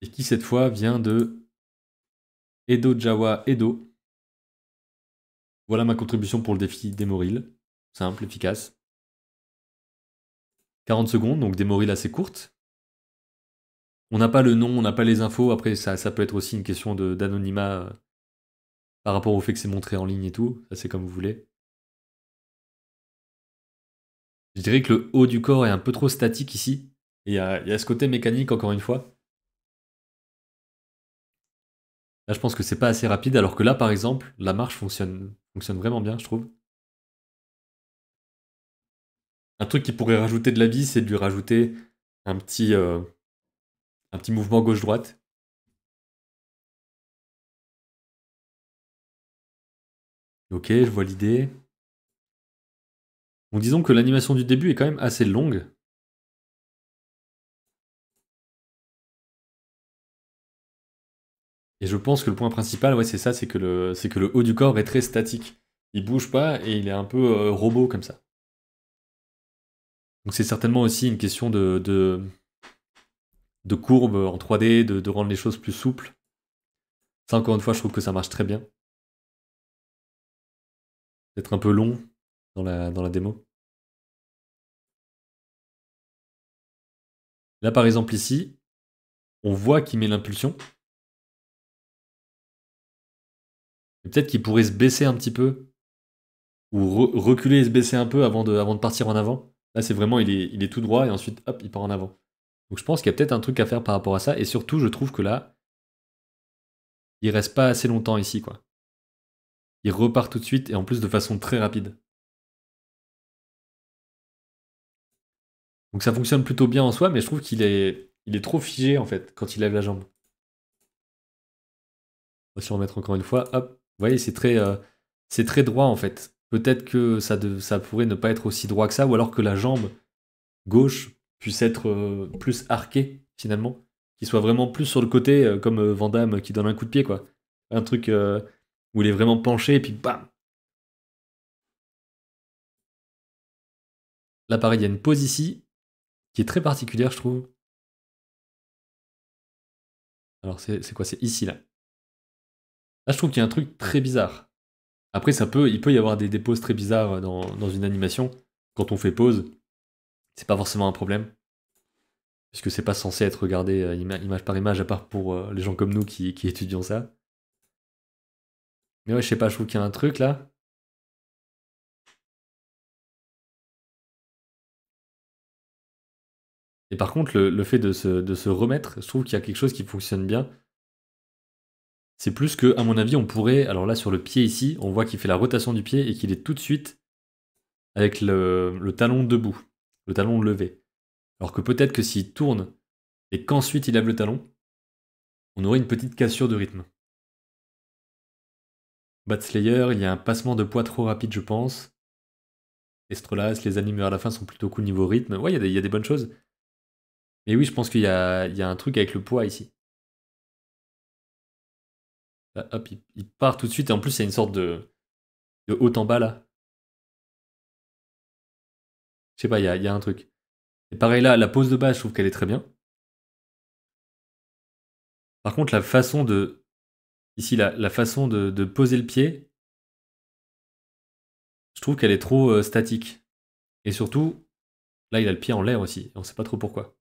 Et qui cette fois vient de Edo Jawa Edo. Voilà ma contribution pour le défi Démoril. Simple, efficace. 40 secondes, donc Démoril assez courte. On n'a pas le nom, on n'a pas les infos. Après, ça peut être aussi une question d'anonymat par rapport au fait que c'est montré en ligne et tout. Ça, c'est comme vous voulez. Je dirais que le haut du corps est un peu trop statique ici. Et il y a ce côté mécanique, encore une fois. Là, je pense que c'est pas assez rapide, alors que là, par exemple, la marche fonctionne vraiment bien, je trouve. Un truc qui pourrait rajouter de la vie, c'est de lui rajouter un petit, euh, un petit mouvement gauche-droite. Ok, je vois l'idée. Donc disons que l'animation du début est quand même assez longue. Et je pense que le point principal, ouais, c'est ça, c'est que le haut du corps est très statique. Il bouge pas et il est un peu robot comme ça. Donc c'est certainement aussi une question de courbe en 3D, de rendre les choses plus souples. Ça, encore une fois, je trouve que ça marche très bien. D'être un peu long dans la démo. Là, par exemple, ici, on voit qu'il met l'impulsion. Et peut-être qu'il pourrait se baisser un petit peu, ou reculer et se baisser un peu avant de partir en avant. Là, c'est vraiment, il est tout droit, et ensuite, hop, il part en avant. Donc je pense qu'il y a peut-être un truc à faire par rapport à ça, et surtout, je trouve que là, il reste pas assez longtemps ici, quoi. Il repart tout de suite, et en plus de façon très rapide. Donc ça fonctionne plutôt bien en soi, mais je trouve qu'il est trop figé, en fait, quand il lève la jambe. On va se remettre encore une fois, hop. Vous voyez, c'est très droit, en fait. Peut-être que ça pourrait ne pas être aussi droit que ça, ou alors que la jambe gauche puisse être plus arquée, finalement. Qu'il soit vraiment plus sur le côté, comme Van Damme qui donne un coup de pied, quoi. Un truc où il est vraiment penché, et puis bam. Là, pareil, il y a une pose ici, qui est très particulière, je trouve. Alors, c'est quoi? C'est ici, là. Là, je trouve qu'il y a un truc très bizarre. Après, il peut y avoir des pauses très bizarres dans une animation. Quand on fait pause, c'est pas forcément un problème. Puisque c'est pas censé être regardé image par image, à part pour les gens comme nous qui étudions ça. Mais ouais, je sais pas, je trouve qu'il y a un truc là. Et par contre, le fait de se remettre, je trouve qu'il y a quelque chose qui fonctionne bien. C'est plus que, à mon avis, on pourrait. Alors là, sur le pied ici, on voit qu'il fait la rotation du pied et qu'il est tout de suite avec le talon debout, le talon levé. Alors que peut-être que s'il tourne et qu'ensuite il lève le talon, on aurait une petite cassure de rythme. Batslayer, il y a un passement de poids trop rapide, je pense. Estrolas, les animeurs à la fin sont plutôt cool niveau rythme. Ouais, il y a des bonnes choses. Mais oui, je pense qu'il y a un truc avec le poids ici. Là, hop, il part tout de suite et en plus, il y a une sorte de haut en bas là. Je sais pas, il y a un truc. Et pareil là, la pose de base, je trouve qu'elle est très bien. Par contre, la façon de. Ici, la façon de poser le pied, je trouve qu'elle est trop statique. Et surtout, là, il a le pied en l'air aussi. Et on sait pas trop pourquoi.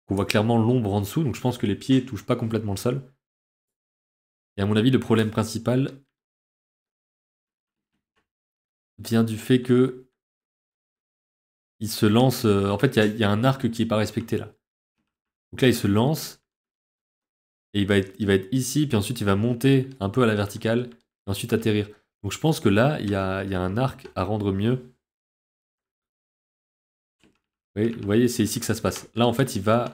On voit clairement l'ombre en dessous, donc je pense que les pieds touchent pas complètement le sol. Et à mon avis, le problème principal vient du fait que il se lance. En fait, il y a un arc qui est pas respecté là. Donc là, il se lance et il va être ici, puis ensuite il va monter un peu à la verticale, et ensuite atterrir. Donc je pense que là, il y a un arc à rendre mieux. Oui, vous voyez, c'est ici que ça se passe. Là, en fait, il va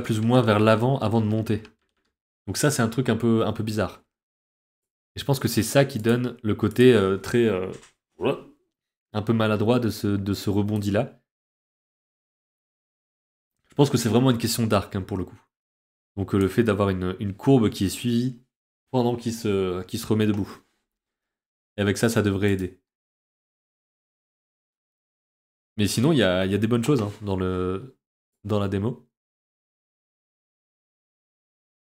plus ou moins vers l'avant avant de monter. Donc ça, c'est un truc un peu bizarre. Et je pense que c'est ça qui donne le côté très un peu maladroit de ce rebondi-là. Je pense que c'est vraiment une question d'arc hein, pour le coup. Donc le fait d'avoir une courbe qui est suivie pendant qu'il se remet debout. Et avec ça, ça devrait aider. Mais sinon, il y a des bonnes choses hein, dans la démo.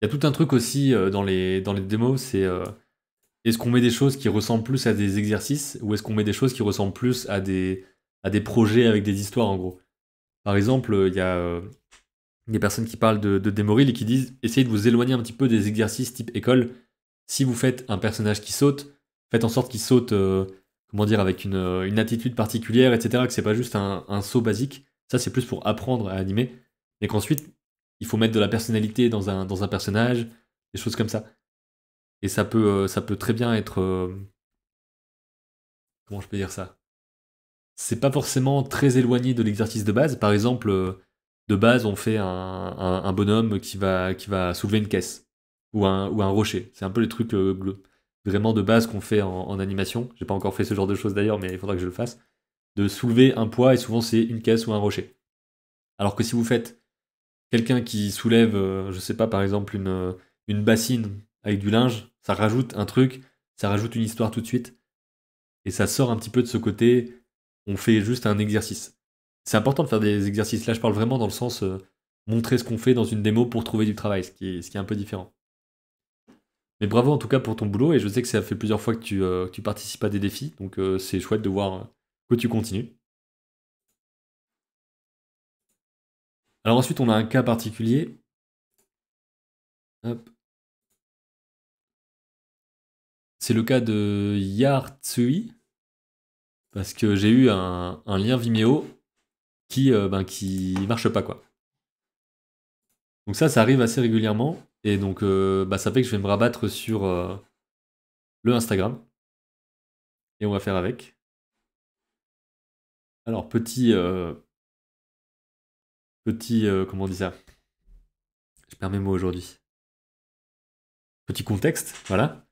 Il y a tout un truc aussi dans les démos, c'est est-ce qu'on met des choses qui ressemblent plus à des exercices ou est-ce qu'on met des choses qui ressemblent plus à des projets avec des histoires en gros. Par exemple, il y a des personnes qui parlent de Démoril et qui disent essayez de vous éloigner un petit peu des exercices type école. Si vous faites un personnage qui saute, faites en sorte qu'il saute comment dire, avec une attitude particulière, etc. Que c'est pas juste un saut basique. Ça, c'est plus pour apprendre à animer. Et qu'ensuite, il faut mettre de la personnalité dans un personnage, des choses comme ça. Et ça peut très bien être. Comment je peux dire ça? C'est pas forcément très éloigné de l'exercice de base. Par exemple, de base, on fait un bonhomme qui va soulever une caisse ou un rocher. C'est un peu les trucs vraiment de base qu'on fait en animation. J'ai pas encore fait ce genre de choses d'ailleurs, mais il faudra que je le fasse. De soulever un poids et souvent c'est une caisse ou un rocher. Alors que si vous faites quelqu'un qui soulève, je sais pas, par exemple une bassine avec du linge, ça rajoute un truc, ça rajoute une histoire tout de suite et ça sort un petit peu de ce côté, on fait juste un exercice. C'est important de faire des exercices. Là, je parle vraiment dans le sens montrer ce qu'on fait dans une démo pour trouver du travail, ce qui est un peu différent. Mais bravo en tout cas pour ton boulot, et je sais que ça fait plusieurs fois que tu participes à des défis, donc c'est chouette de voir que tu continues. Alors ensuite, on a un cas particulier. Hop. C'est le cas de Yartsui, parce que j'ai eu un lien Vimeo qui marche pas quoi. Donc ça arrive assez régulièrement, et donc ça fait que je vais me rabattre sur le Instagram, et on va faire avec. Alors comment on dit ça? Je perds mes mots aujourd'hui. Petit contexte, voilà.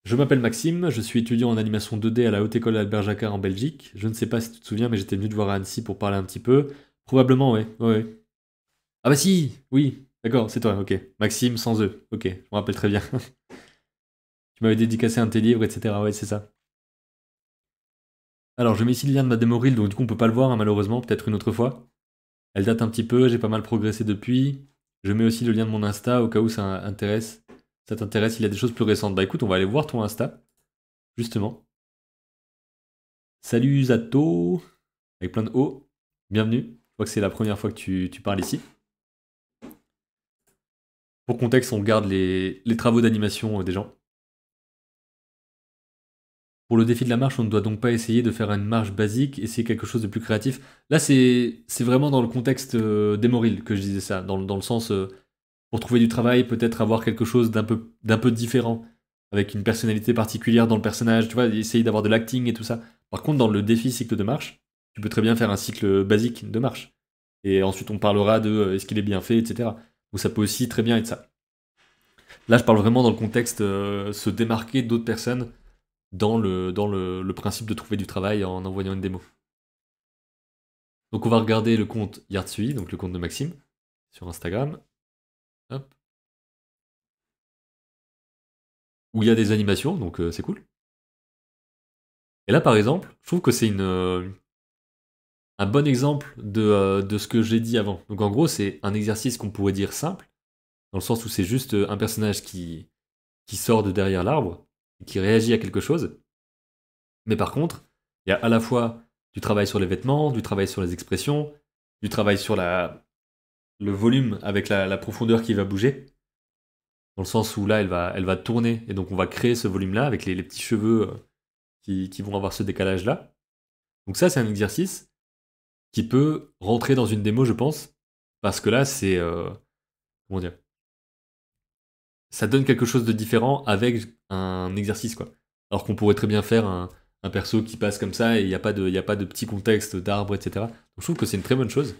Je m'appelle Maxime, je suis étudiant en animation 2D à la Haute École Albert Jacquard en Belgique. Je ne sais pas si tu te souviens, mais j'étais venu te voir à Annecy pour parler un petit peu. Probablement, ouais. Ouais. Ah bah si, oui, d'accord, c'est toi, ok. Maxime sans E, ok, je me rappelle très bien. Tu m'avais dédicacé un de tes livres, etc. Ouais, c'est ça. Alors, je mets ici le lien de ma démo reel, donc du coup on peut pas le voir, hein, malheureusement, peut-être une autre fois. Elle date un petit peu, j'ai pas mal progressé depuis. Je mets aussi le lien de mon Insta au cas où ça intéresse. Ça t'intéresse, il y a des choses plus récentes. Bah écoute, on va aller voir ton Insta, justement. Salut Zato, avec plein de O. Bienvenue. Je crois que c'est la première fois que tu parles ici. Pour contexte, on regarde les travaux d'animation des gens. Pour le défi de la marche, on ne doit donc pas essayer de faire une marche basique, essayer quelque chose de plus créatif. Là, c'est vraiment dans le contexte d'Emoril que je disais ça, dans le sens, pour trouver du travail, peut-être avoir quelque chose d'un peu différent, avec une personnalité particulière dans le personnage, tu vois, essayer d'avoir de l'acting et tout ça. Par contre, dans le défi cycle de marche, tu peux très bien faire un cycle basique de marche. Et ensuite, on parlera de est-ce qu'il est bien fait, etc. Donc ça peut aussi très bien être ça. Là, je parle vraiment dans le contexte se démarquer d'autres personnes dans le principe de trouver du travail en envoyant une démo. Donc on va regarder le compte Yartsui, donc le compte de Maxime, sur Instagram. Hop. Où il y a des animations, donc c'est cool. Et là, par exemple, je trouve que c'est un bon exemple de ce que j'ai dit avant. Donc en gros, c'est un exercice qu'on pourrait dire simple, dans le sens où c'est juste un personnage qui sort de derrière l'arbre, et qui réagit à quelque chose. Mais par contre, il y a à la fois du travail sur les vêtements, du travail sur les expressions, du travail sur le volume avec la profondeur qui va bouger. Dans le sens où là, elle va tourner, et donc on va créer ce volume-là avec les petits cheveux qui vont avoir ce décalage-là. Donc ça, c'est un exercice qui peut rentrer dans une démo, je pense, parce que là, c'est... comment dire? Ça donne quelque chose de différent avec un exercice, quoi. Alors qu'on pourrait très bien faire un perso qui passe comme ça, et il n'y a pas de petit contexte d'arbre, etc. Donc je trouve que c'est une très bonne chose.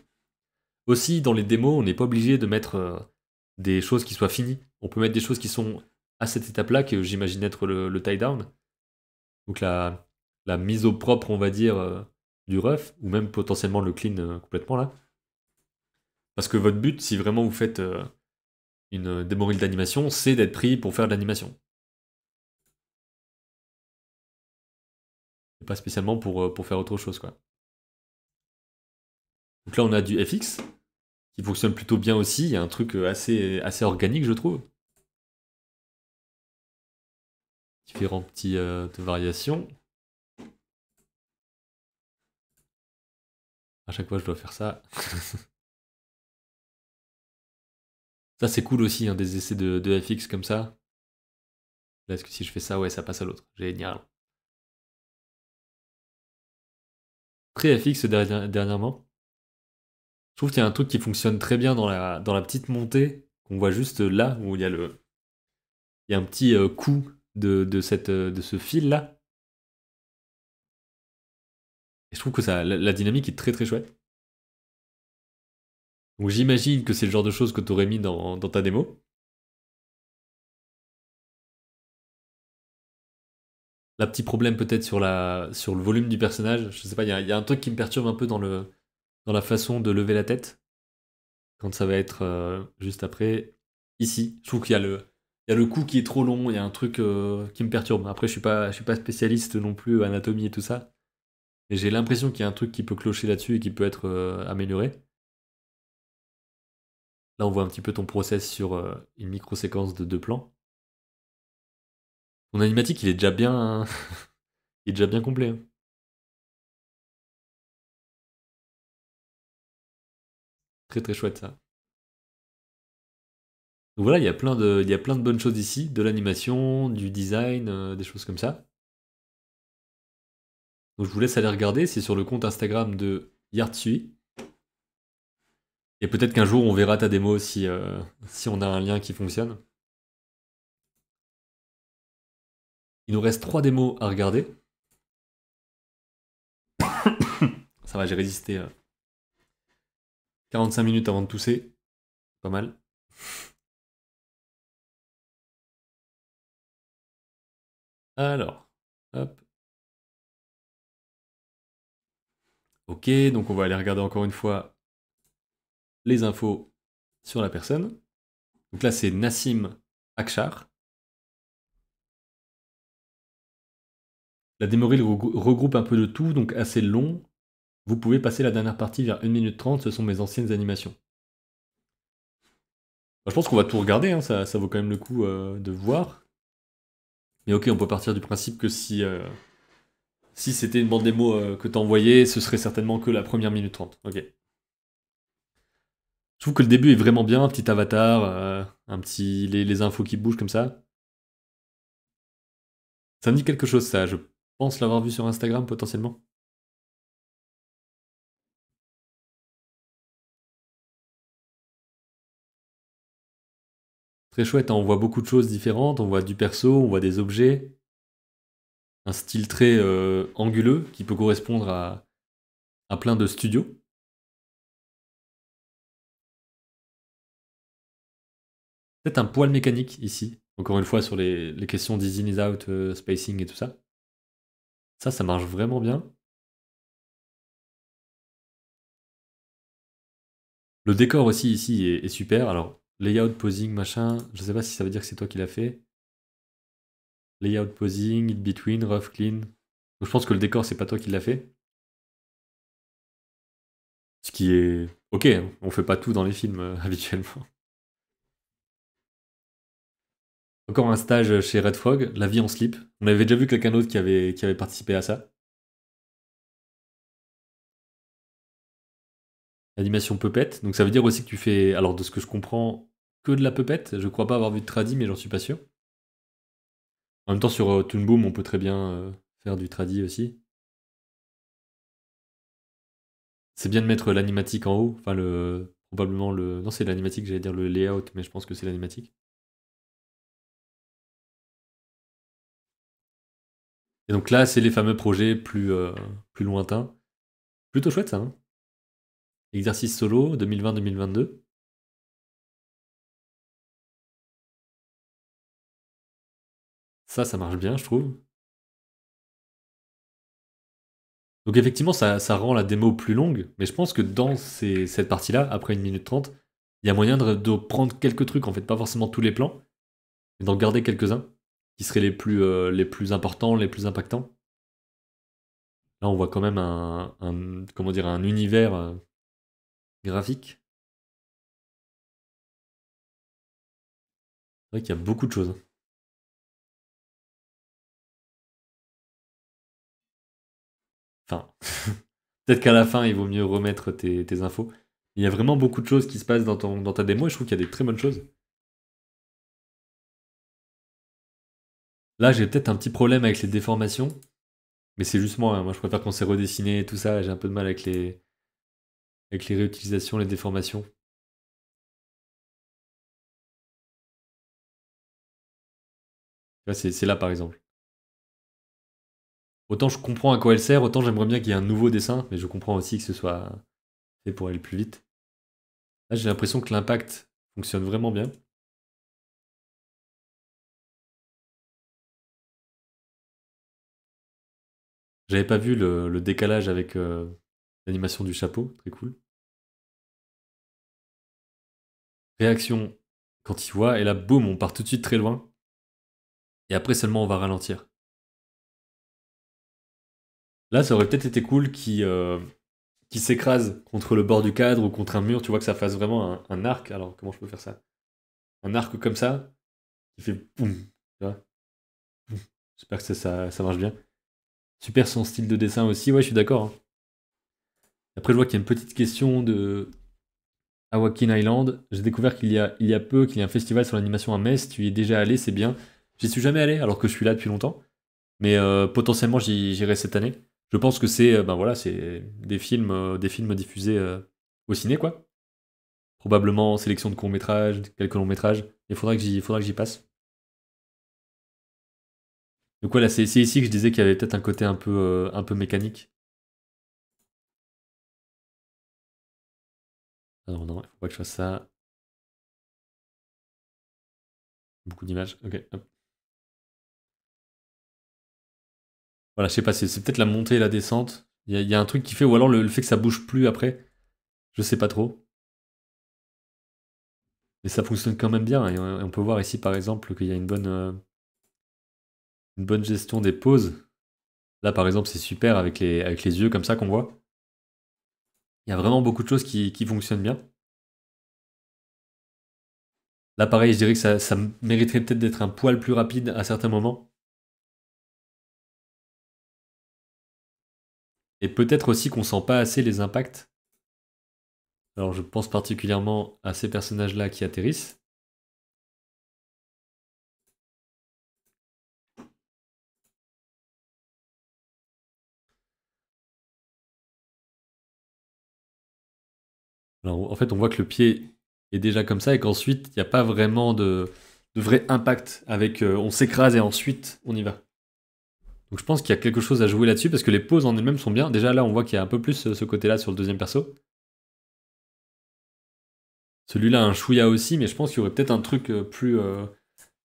Aussi, dans les démos, on n'est pas obligé de mettre des choses qui soient finies. On peut mettre des choses qui sont à cette étape-là, que j'imagine être le tie-down. Donc la mise au propre, on va dire, du rough, ou même potentiellement le clean complètement là. Parce que votre but, si vraiment vous faites une démo reel d'animation, c'est d'être pris pour faire de l'animation. Et pas spécialement pour faire autre chose, quoi. Donc là, on a du FX, qui fonctionne plutôt bien aussi. Il y a un truc assez organique, je trouve. Différents petits de variations. À chaque fois, je dois faire ça. Ça, c'est cool aussi, hein, des essais de FX comme ça. Là, est-ce que si je fais ça, ouais, ça passe à l'autre. Génial. Très FX dernièrement. Je trouve qu'il y a un truc qui fonctionne très bien dans la petite montée, qu'on voit juste là, où il y a il y a un petit coup de ce fil-là. Et je trouve que la dynamique est très très chouette. Donc j'imagine que c'est le genre de choses que tu aurais mis dans ta démo. Là, petit problème peut-être sur le volume du personnage. Je sais pas, il y a un truc qui me perturbe un peu dans la façon de lever la tête. Quand ça va être juste après. Ici, je trouve il y a le cou qui est trop long, il y a un truc qui me perturbe. Après, je suis pas spécialiste non plus anatomie et tout ça. Mais j'ai l'impression qu'il y a un truc qui peut clocher là-dessus et qui peut être amélioré. Là, on voit un petit peu ton process sur une micro-séquence de 2 plans. Ton animatique, il est déjà bien, il est déjà bien complet, hein. Très très chouette ça. Donc voilà, il y a plein de bonnes choses ici, de l'animation, du design, des choses comme ça. Donc je vous laisse aller regarder, c'est sur le compte Instagram de Yartsui. Et peut-être qu'un jour on verra ta démo si on a un lien qui fonctionne. Il nous reste 3 démos à regarder. Ça va, j'ai résisté 45 minutes avant de tousser. Pas mal. Alors, hop. Ok, donc on va aller regarder encore une fois les infos sur la personne. Donc là, c'est Nassim Akshar. La démo reel regroupe un peu de tout, donc assez long. Vous pouvez passer la dernière partie vers 1 minute 30, ce sont mes anciennes animations. Je pense qu'on va tout regarder, hein, ça vaut quand même le coup de voir. Mais ok, on peut partir du principe que si c'était une bande démo que t'as envoyée, ce serait certainement que la première minute 30. Ok. Je trouve que le début est vraiment bien, un petit avatar, un petit les infos qui bougent comme ça. Ça me dit quelque chose ça, je pense l'avoir vu sur Instagram potentiellement. Très chouette, hein, on voit beaucoup de choses différentes, on voit du perso, on voit des objets, un style très anguleux qui peut correspondre à plein de studios. Peut-être un poil mécanique ici, encore une fois sur les questions d'easy, in, out, spacing et tout ça. Ça marche vraiment bien. Le décor aussi ici est super. Alors, layout, posing, machin, je sais pas si ça veut dire que c'est toi qui l'as fait. Layout, posing, in between, rough, clean. Donc, je pense que le décor, c'est pas toi qui l'as fait. Ce qui est ok, hein, on fait pas tout dans les films habituellement. Encore un stage chez Red Frog, La vie en slip. On avait déjà vu quelqu'un d'autre qui avait participé à ça. Animation puppet. Donc ça veut dire aussi que tu fais, alors de ce que je comprends, que de la puppet. Je crois pas avoir vu de tradi, mais j'en suis pas sûr. En même temps, sur Toon Boom, on peut très bien faire du tradi aussi. C'est bien de mettre l'animatique en haut. Enfin, probablement le. Non, c'est l'animatique, j'allais dire le layout, mais je pense que c'est l'animatique. Et donc là, c'est les fameux projets plus lointains. Plutôt chouette ça, hein. Exercice solo 2020-2022. Ça marche bien, je trouve. Donc effectivement, ça rend la démo plus longue, mais je pense que dans cette partie-là, après 1 minute 30, il y a moyen de prendre quelques trucs, en fait, pas forcément tous les plans, mais d'en garder quelques-uns, qui seraient les plus importants, les plus impactants. Là, on voit quand même comment dire, un univers graphique. C'est vrai qu'il y a beaucoup de choses. Enfin, peut-être qu'à la fin, il vaut mieux remettre tes infos. Il y a vraiment beaucoup de choses qui se passent dans ta démo, et je trouve qu'il y a des très bonnes choses. Là, j'ai peut-être un petit problème avec les déformations. Mais c'est juste moi, hein. Moi je préfère qu'on s'est redessiné et tout ça. J'ai un peu de mal avec les réutilisations, les déformations. Tu vois, c'est là par exemple. Autant je comprends à quoi elle sert, autant j'aimerais bien qu'il y ait un nouveau dessin, mais je comprends aussi que ce soit fait pour aller plus vite. Là j'ai l'impression que l'impact fonctionne vraiment bien. J'avais pas vu le décalage avec l'animation du chapeau, très cool. Réaction quand il voit, et là boum, on part tout de suite très loin, et après seulement on va ralentir. Là ça aurait peut-être été cool qui s'écrase contre le bord du cadre ou contre un mur, tu vois que ça fasse vraiment un arc. Alors, comment je peux faire ça? Un arc comme ça, qui fait boum, tu vois. J'espère que ça marche bien. Super son style de dessin aussi, ouais, je suis d'accord, hein. Après, je vois qu'il y a une petite question de Awakin Island. J'ai découvert il y a peu qu'il y a un festival sur l'animation à Metz. Tu y es déjà allé, c'est bien. J'y suis jamais allé, alors que je suis là depuis longtemps. Mais potentiellement, j'irai cette année. Je pense que ben voilà, c'est des films diffusés au ciné, quoi. Probablement sélection de courts-métrages, quelques longs-métrages. Il faudra que j'y passe. Donc voilà, c'est ici que je disais qu'il y avait peut-être un côté un peu mécanique. Alors non, il faut pas que je fasse ça. Beaucoup d'images. Ok, hop. Voilà, je sais pas, c'est peut-être la montée et la descente. Il y a un truc qui fait, ou alors le fait que ça bouge plus après. Je sais pas trop. Mais ça fonctionne quand même bien. Et on peut voir ici, par exemple, qu'il y a une bonne gestion des pauses. Là, par exemple, c'est super avec les yeux comme ça qu'on voit. Il y a vraiment beaucoup de choses qui fonctionnent bien. Là, pareil, je dirais que ça mériterait peut-être d'être un poil plus rapide à certains moments. Et peut-être aussi qu'on sent pas assez les impacts. Alors je pense particulièrement à ces personnages-là qui atterrissent. Alors en fait, on voit que le pied est déjà comme ça et qu'ensuite, il n'y a pas vraiment de vrai impact avec on s'écrase et ensuite on y va. Donc je pense qu'il y a quelque chose à jouer là-dessus parce que les poses en elles-mêmes sont bien. Déjà là, on voit qu'il y a un peu plus ce côté-là sur le deuxième perso. Celui-là, un chouïa aussi, mais je pense qu'il y aurait peut-être un truc plus.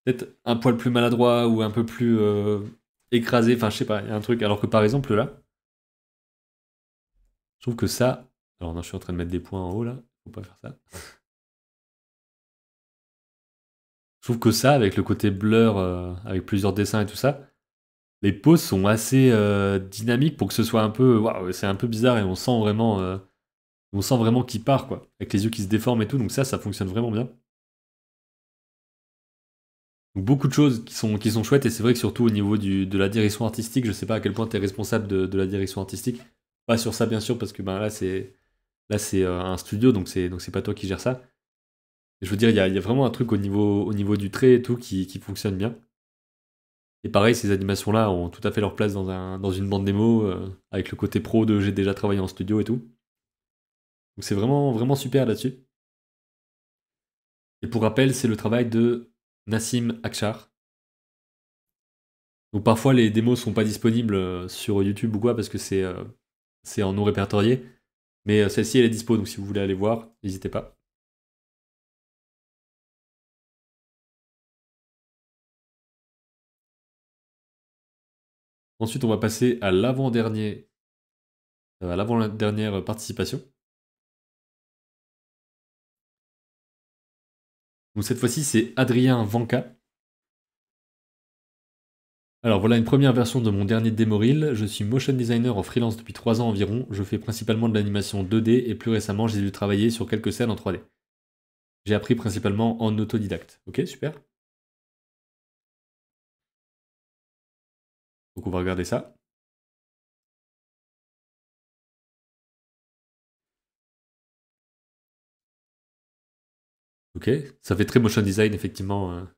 Peut-être un poil plus maladroit ou un peu plus écrasé. Enfin, je sais pas, il y a un truc. Alors que par exemple là, je trouve que ça. Alors non, je suis en train de mettre des points en haut là. Faut pas faire ça. Je trouve que ça, avec le côté blur, avec plusieurs dessins et tout ça, les poses sont assez dynamiques pour que ce soit un peu. Waouh, c'est un peu bizarre et on sent vraiment qu'il part quoi. Avec les yeux qui se déforment et tout. Donc ça fonctionne vraiment bien. Donc beaucoup de choses qui sont chouettes et c'est vrai que surtout au niveau de la direction artistique, je sais pas à quel point tu es responsable de la direction artistique. Pas sur ça bien sûr parce que ben, là c'est un studio donc c'est pas toi qui gères ça. Et je veux dire il y a vraiment un truc au niveau du trait et tout qui fonctionne bien. Et pareil ces animations là ont tout à fait leur place dans une bande démo avec le côté pro de j'ai déjà travaillé en studio et tout. Donc c'est vraiment super là-dessus. Et pour rappel c'est le travail de Nassim Akshar. Donc parfois les démos sont pas disponibles sur YouTube ou quoi parce que c'est en non répertorié. Mais celle-ci elle est dispo donc si vous voulez aller voir, n'hésitez pas. Ensuite on va passer à l'avant-dernière participation. Donc cette fois-ci c'est Adrien Vanka. Alors voilà une première version de mon dernier démo reel. Je suis motion designer en freelance depuis 3 ans environ. Je fais principalement de l'animation 2D et plus récemment j'ai dû travailler sur quelques scènes en 3D. J'ai appris principalement en autodidacte. Ok, super. Donc on va regarder ça. Ok, ça fait très motion design effectivement.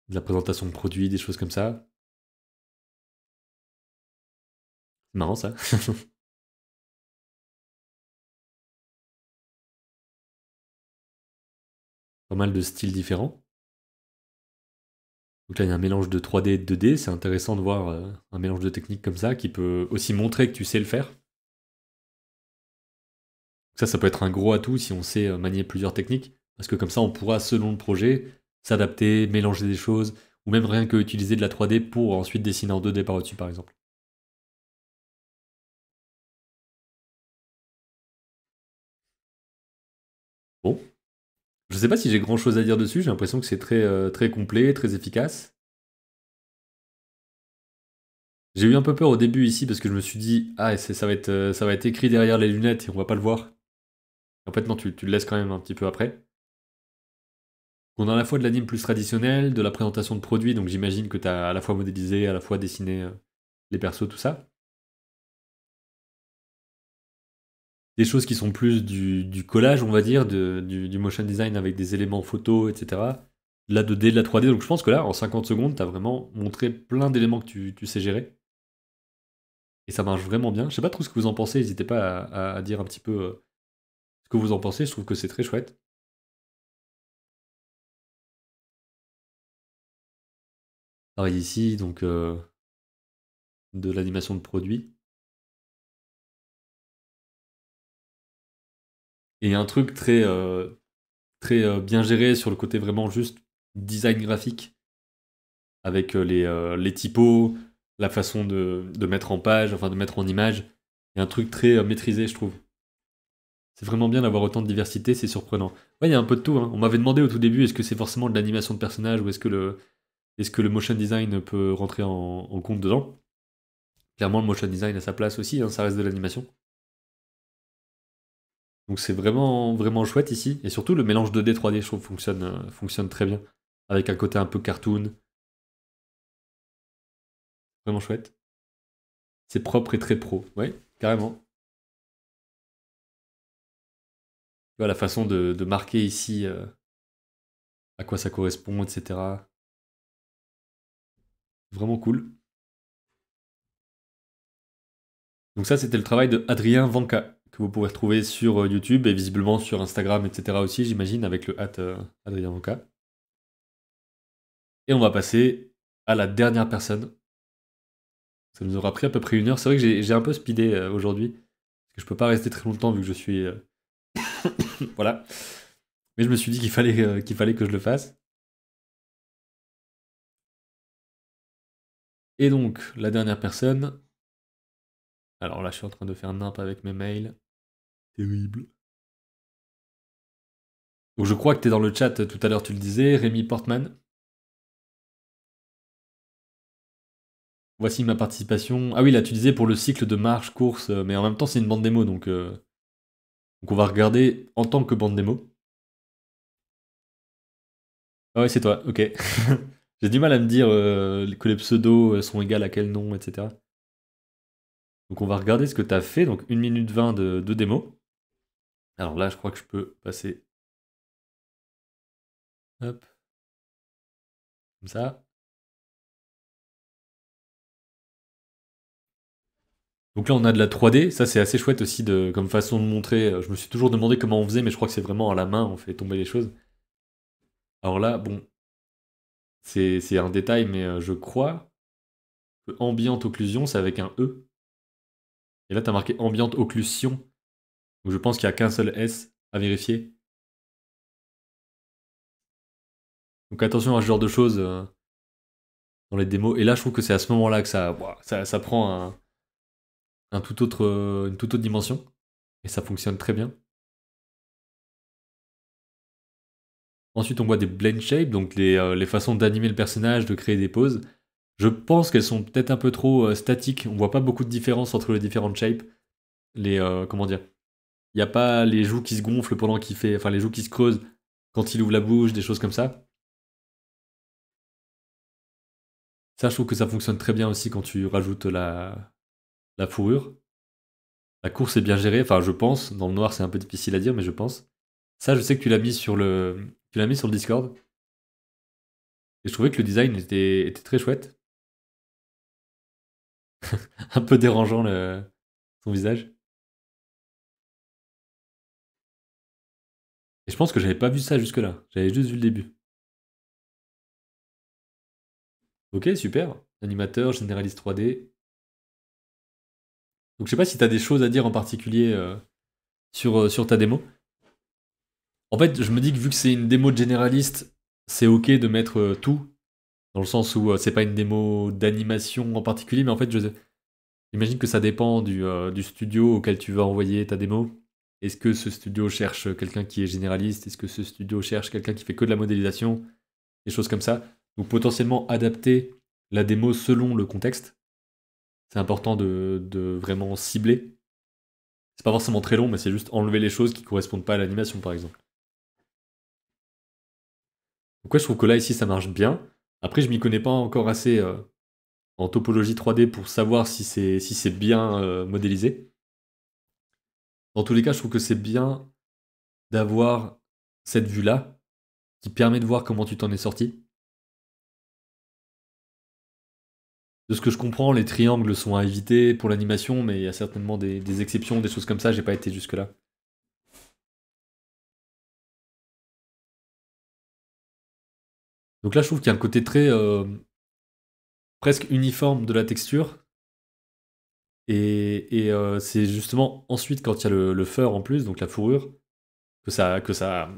De la présentation de produits, des choses comme ça. C'est marrant ça. Pas mal de styles différents. Donc là, il y a un mélange de 3D et de 2D. C'est intéressant de voir un mélange de techniques comme ça qui peut aussi montrer que tu sais le faire. Ça peut être un gros atout si on sait manier plusieurs techniques. Parce que comme ça, on pourra, selon le projet, s'adapter, mélanger des choses, ou même rien que utiliser de la 3D pour ensuite dessiner en 2D par-dessus, par exemple. Bon, je sais pas si j'ai grand-chose à dire dessus. J'ai l'impression que c'est très complet, très efficace. J'ai eu un peu peur au début ici parce que je me suis dit, ah, ça va être écrit derrière les lunettes et on va pas le voir. En fait, non, tu le laisses quand même un petit peu après. On a à la fois de l'anime plus traditionnel, de la présentation de produits, donc j'imagine que tu as à la fois modélisé, à la fois dessiné les persos, tout ça. Des choses qui sont plus du collage, on va dire, du motion design avec des éléments photos, etc. De la 2D, de la 3D, donc je pense que là, en 50 secondes, tu as vraiment montré plein d'éléments que tu sais gérer. Et ça marche vraiment bien. Je sais pas trop ce que vous en pensez, n'hésitez pas à dire un petit peu ce que vous en pensez, je trouve que c'est très chouette. Pareil ici, donc de l'animation de produits. Et un truc très bien géré sur le côté vraiment juste design graphique, avec les typos, la façon de mettre en page, enfin de mettre en image. Et un truc très maîtrisé, je trouve. C'est vraiment bien d'avoir autant de diversité, c'est surprenant. Ouais, il y a un peu de tout, hein. On m'avait demandé au tout début, est-ce que c'est forcément de l'animation de personnage ou est-ce que le motion design peut rentrer en compte dedans? Clairement, le motion design a sa place aussi, hein, ça reste de l'animation. Donc c'est vraiment, vraiment chouette ici. Et surtout, le mélange 2D, 3D, je trouve, fonctionne très bien. Avec un côté un peu cartoon. Vraiment chouette. C'est propre et très pro. Ouais, carrément. Tu vois, la façon de marquer ici à quoi ça correspond, etc. Vraiment cool. Donc ça, c'était le travail de Adrien Vanka, que vous pouvez retrouver sur YouTube et visiblement sur Instagram, etc. aussi, j'imagine, avec le Adrien Vanka. Et on va passer à la dernière personne. Ça nous aura pris à peu près 1 heure. C'est vrai que j'ai un peu speedé aujourd'hui, parce que je peux pas rester très longtemps vu que je suis... voilà. Mais je me suis dit qu'il fallait que je le fasse. Et donc, la dernière personne... Alors là, je suis en train de faire nimp avec mes mails. Terrible. Donc je crois que tu es dans le chat tout à l'heure, tu le disais, Rémi Portman. Voici ma participation. Ah oui, là tu disais pour le cycle de marche, course, mais en même temps c'est une bande démo, donc on va regarder en tant que bande démo. Ah ouais, c'est toi, ok. J'ai du mal à me dire que les pseudos sont égales à quel nom, etc. Donc on va regarder ce que tu as fait, donc 1 minute 20 de démo. Alors là, je crois que je peux passer... Hop. Comme ça. Donc là, on a de la 3D. Ça, c'est assez chouette aussi comme façon de montrer. Je me suis toujours demandé comment on faisait, mais je crois que c'est vraiment à la main, on fait tomber les choses. Alors là, bon, c'est un détail, mais je crois que ambiante occlusion, c'est avec un E. Et là, tu as marqué ambiante occlusion. Donc je pense qu'il n'y a qu'un seul S à vérifier. Donc attention à ce genre de choses dans les démos. Et là, je trouve que c'est à ce moment-là que ça prend une toute autre dimension. Et ça fonctionne très bien. Ensuite, on voit des blend shapes, donc les façons d'animer le personnage, de créer des poses. Je pense qu'elles sont peut-être un peu trop statiques. On voit pas beaucoup de différence entre les différentes shapes. Comment dire? Il n'y a pas les joues qui se gonflent pendant qu'il fait. Enfin, les joues qui se creusent quand il ouvre la bouche, des choses comme ça. Ça, je trouve que ça fonctionne très bien aussi quand tu rajoutes la fourrure. La course est bien gérée, enfin, je pense. Dans le noir, c'est un peu difficile à dire, mais je pense. Ça, je sais que tu l'as mis sur le Discord. Et je trouvais que le design était très chouette. Un peu dérangeant, son visage. Et je pense que j'avais pas vu ça jusque-là. J'avais juste vu le début. Ok, super. Animateur, généraliste 3D. Donc je sais pas si tu as des choses à dire en particulier sur ta démo. En fait, je me dis que vu que c'est une démo de généraliste, c'est ok de mettre tout. Dans le sens où c'est pas une démo d'animation en particulier, mais en fait, j'imagine que ça dépend du studio auquel tu vas envoyer ta démo. Est-ce que ce studio cherche quelqu'un qui est généraliste? Est-ce que ce studio cherche quelqu'un qui fait que de la modélisation? Des choses comme ça. Donc potentiellement adapter la démo selon le contexte. C'est important de vraiment cibler. C'est pas forcément très long, mais c'est juste enlever les choses qui correspondent pas à l'animation, par exemple. Donc ouais, je trouve que là, ici, ça marche bien. Après, je m'y connais pas encore assez en topologie 3D pour savoir si c'est bien modélisé. Dans tous les cas, je trouve que c'est bien d'avoir cette vue-là qui permet de voir comment tu t'en es sorti. De ce que je comprends, les triangles sont à éviter pour l'animation, mais il y a certainement des exceptions, des choses comme ça, j'ai pas été jusque-là. Donc là, je trouve qu'il y a un côté très presque uniforme de la texture. Et c'est justement ensuite, quand il y a le fur en plus, donc la fourrure, que ça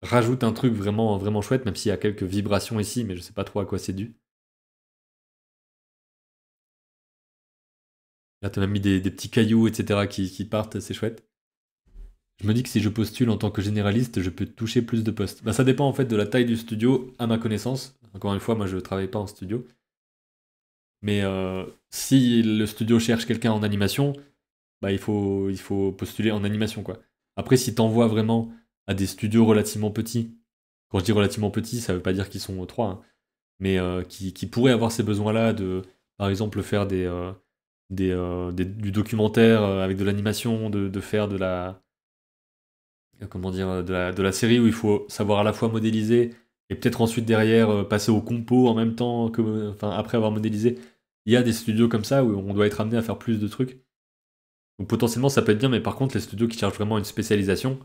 rajoute un truc vraiment, vraiment chouette, même s'il y a quelques vibrations ici, mais je sais pas trop à quoi c'est dû. Là, tu as même mis des petits cailloux, etc., qui partent, c'est chouette. Je me dis que si je postule en tant que généraliste, je peux toucher plus de postes. Bah, ça dépend en fait de la taille du studio, à ma connaissance. Encore une fois, moi je travaille pas en studio. Mais si le studio cherche quelqu'un en animation, bah il faut postuler en animation quoi. Après, si t'envoies vraiment à des studios relativement petits, quand je dis relativement petits, ça veut pas dire qu'ils sont trois, hein, mais qui pourraient avoir ces besoins-là de, par exemple, faire du documentaire avec de l'animation, de faire de la, comment dire, de la série où il faut savoir à la fois modéliser et peut-être ensuite derrière passer au compo en même temps que, enfin, après avoir modélisé. Il y a des studios comme ça où on doit être amené à faire plus de trucs. Donc potentiellement ça peut être bien, mais par contre les studios qui cherchent vraiment une spécialisation,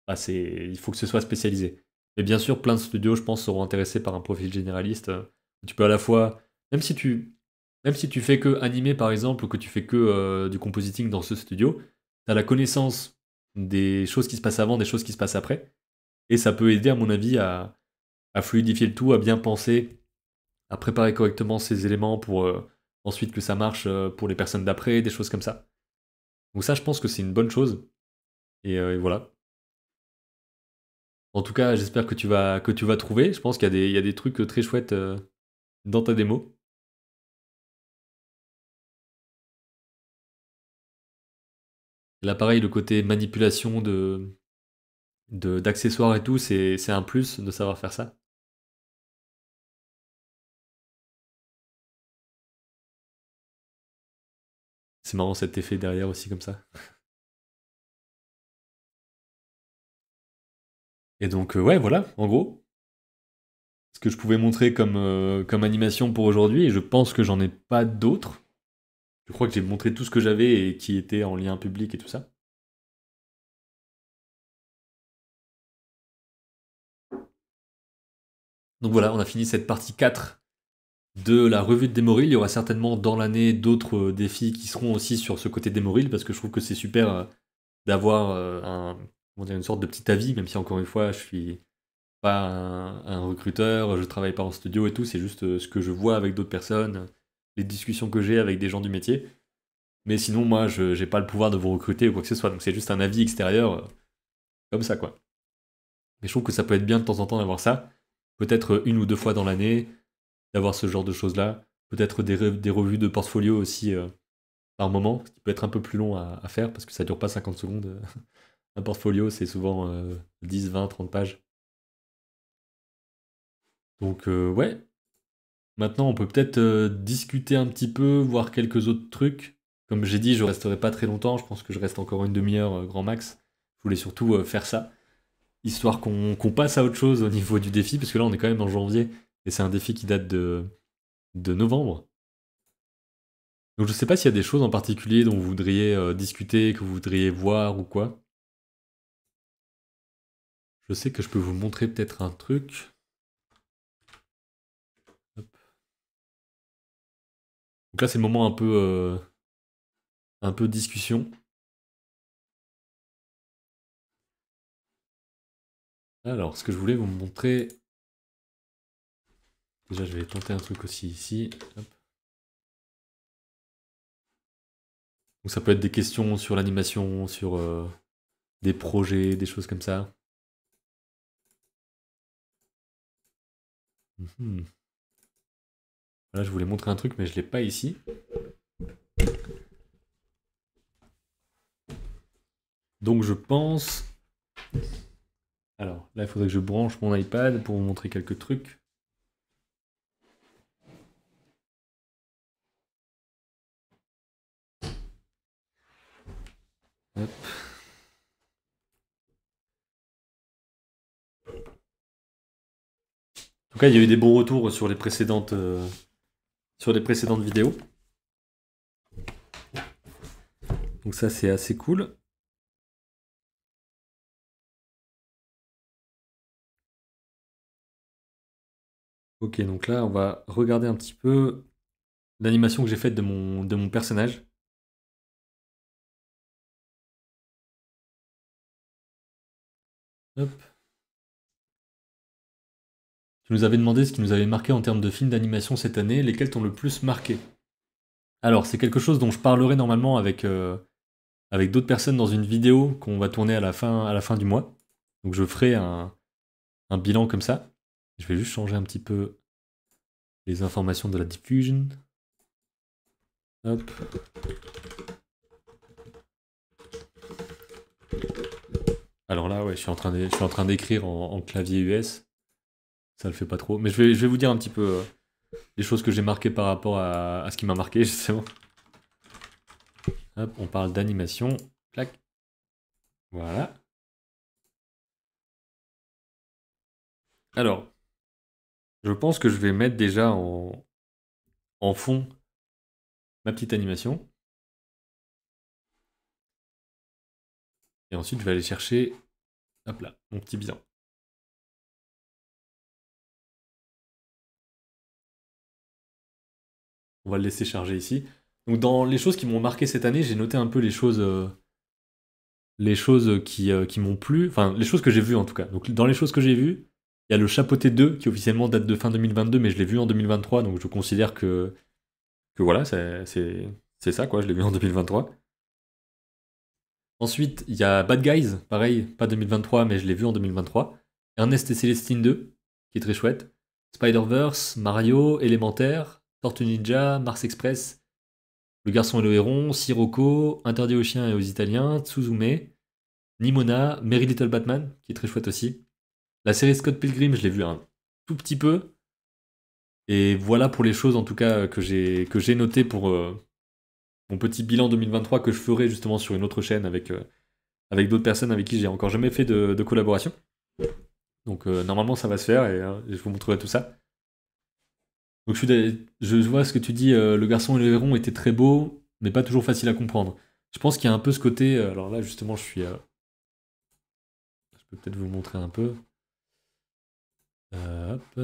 bah, il faut que ce soit spécialisé. Mais bien sûr, plein de studios, je pense, seront intéressés par un profil généraliste. Tu peux à la fois, même si tu, même si tu fais que animer par exemple, ou que tu fais que du compositing dans ce studio, tu as la connaissance des choses qui se passent avant, des choses qui se passent après. Et ça peut aider, à mon avis, à fluidifier le tout, à bien penser, à préparer correctement ces éléments pour ensuite que ça marche pour les personnes d'après, des choses comme ça. Donc ça, je pense que c'est une bonne chose. Et voilà. En tout cas, j'espère que tu vas trouver. Je pense qu'il y a des trucs très chouettes dans ta démo. Là, pareil, le côté manipulation d'accessoires et tout, c'est un plus de savoir faire ça. C'est marrant cet effet derrière aussi comme ça. Et donc, ouais, voilà, en gros, ce que je pouvais montrer comme animation pour aujourd'hui, et je pense que j'en ai pas d'autres. Je crois que j'ai montré tout ce que j'avais et qui était en lien public et tout ça. Donc voilà, on a fini cette partie 4 de la revue de Démoril. Il y aura certainement dans l'année d'autres défis qui seront aussi sur ce côté Démoril, parce que je trouve que c'est super d'avoir comment dire, une sorte de petit avis, même si encore une fois, je suis pas un recruteur, je travaille pas en studio et tout, c'est juste ce que je vois avec d'autres personnes, les discussions que j'ai avec des gens du métier. Mais sinon, moi, je j'ai pas le pouvoir de vous recruter ou quoi que ce soit, donc c'est juste un avis extérieur, comme ça, quoi. Mais je trouve que ça peut être bien de temps en temps d'avoir ça, peut-être une ou deux fois dans l'année, d'avoir ce genre de choses-là, peut-être des revues de portfolio aussi par moment, ce qui peut être un peu plus long à faire, parce que ça dure pas 50 secondes. Un portfolio, c'est souvent 10, 20, 30 pages. Donc ouais, maintenant on peut peut-être discuter un petit peu, voir quelques autres trucs. Comme j'ai dit, je resterai pas très longtemps, je pense que je reste encore une demi-heure grand max. Je voulais surtout faire ça, histoire qu'on passe à autre chose au niveau du défi, parce que là on est quand même en janvier, et c'est un défi qui date de novembre. Donc je sais pas s'il y a des choses en particulier dont vous voudriez discuter, que vous voudriez voir ou quoi. Je sais que je peux vous montrer peut-être un truc. Hop. Donc là c'est le moment un peu discussion. Alors, ce que je voulais vous montrer, déjà je vais tenter un truc aussi ici. Hop. Donc ça peut être des questions sur l'animation, sur des projets, des choses comme ça. Mhm. Là, je voulais montrer un truc, mais je l'ai pas ici. Donc je pense. Alors là, il faudrait que je branche mon iPad pour vous montrer quelques trucs. Hop. En tout cas, il y a eu des bons retours sur les précédentes vidéos. Donc ça, c'est assez cool. Ok, donc là, on va regarder un petit peu l'animation que j'ai faite de mon personnage. Hop. Tu nous avais demandé ce qui nous avait marqué en termes de films d'animation cette année, lesquels t'ont le plus marqué. Alors, c'est quelque chose dont je parlerai normalement avec d'autres personnes dans une vidéo qu'on va tourner à la fin du mois. Donc je ferai un bilan comme ça. Je vais juste changer un petit peu les informations de la diffusion. Hop. Alors là, ouais, je suis en train d'écrire en clavier US. Ça le fait pas trop. Mais je vais vous dire un petit peu les choses que j'ai marquées par rapport à ce qui m'a marqué, justement. Hop, on parle d'animation. Clac. Voilà. Alors, je pense que je vais mettre déjà en fond ma petite animation. Et ensuite, je vais aller chercher, hop là, mon petit bilan. On va le laisser charger ici. Donc, dans les choses qui m'ont marqué cette année, j'ai noté un peu les choses qui m'ont plu. Enfin, les choses que j'ai vues en tout cas. Donc, dans les choses que j'ai vues, il y a le Chapeauté 2 qui officiellement date de fin 2022, mais je l'ai vu en 2023, donc je considère que voilà, c'est ça quoi, je l'ai vu en 2023. Ensuite, il y a Bad Guys, pareil, pas 2023, mais je l'ai vu en 2023. Ernest et Célestine 2, qui est très chouette. Spider-Verse, Mario, Élémentaire, Tortue Ninja, Mars Express, Le Garçon et le Héron, Sirocco, Interdit aux chiens et aux Italiens, Tsuzume, Nimona, Merry Little Batman, qui est très chouette aussi. La série Scott Pilgrim, je l'ai vu un tout petit peu. Et voilà pour les choses en tout cas que j'ai notées pour mon petit bilan 2023 que je ferai justement sur une autre chaîne avec d'autres personnes avec qui j'ai encore jamais fait de collaboration. Donc normalement ça va se faire et je vous montrerai tout ça. Donc je vois ce que tu dis, le garçon et le héron étaient très beaux, mais pas toujours facile à comprendre. Je pense qu'il y a un peu ce côté, alors là justement je peux peut-être vous montrer un peu. Hop.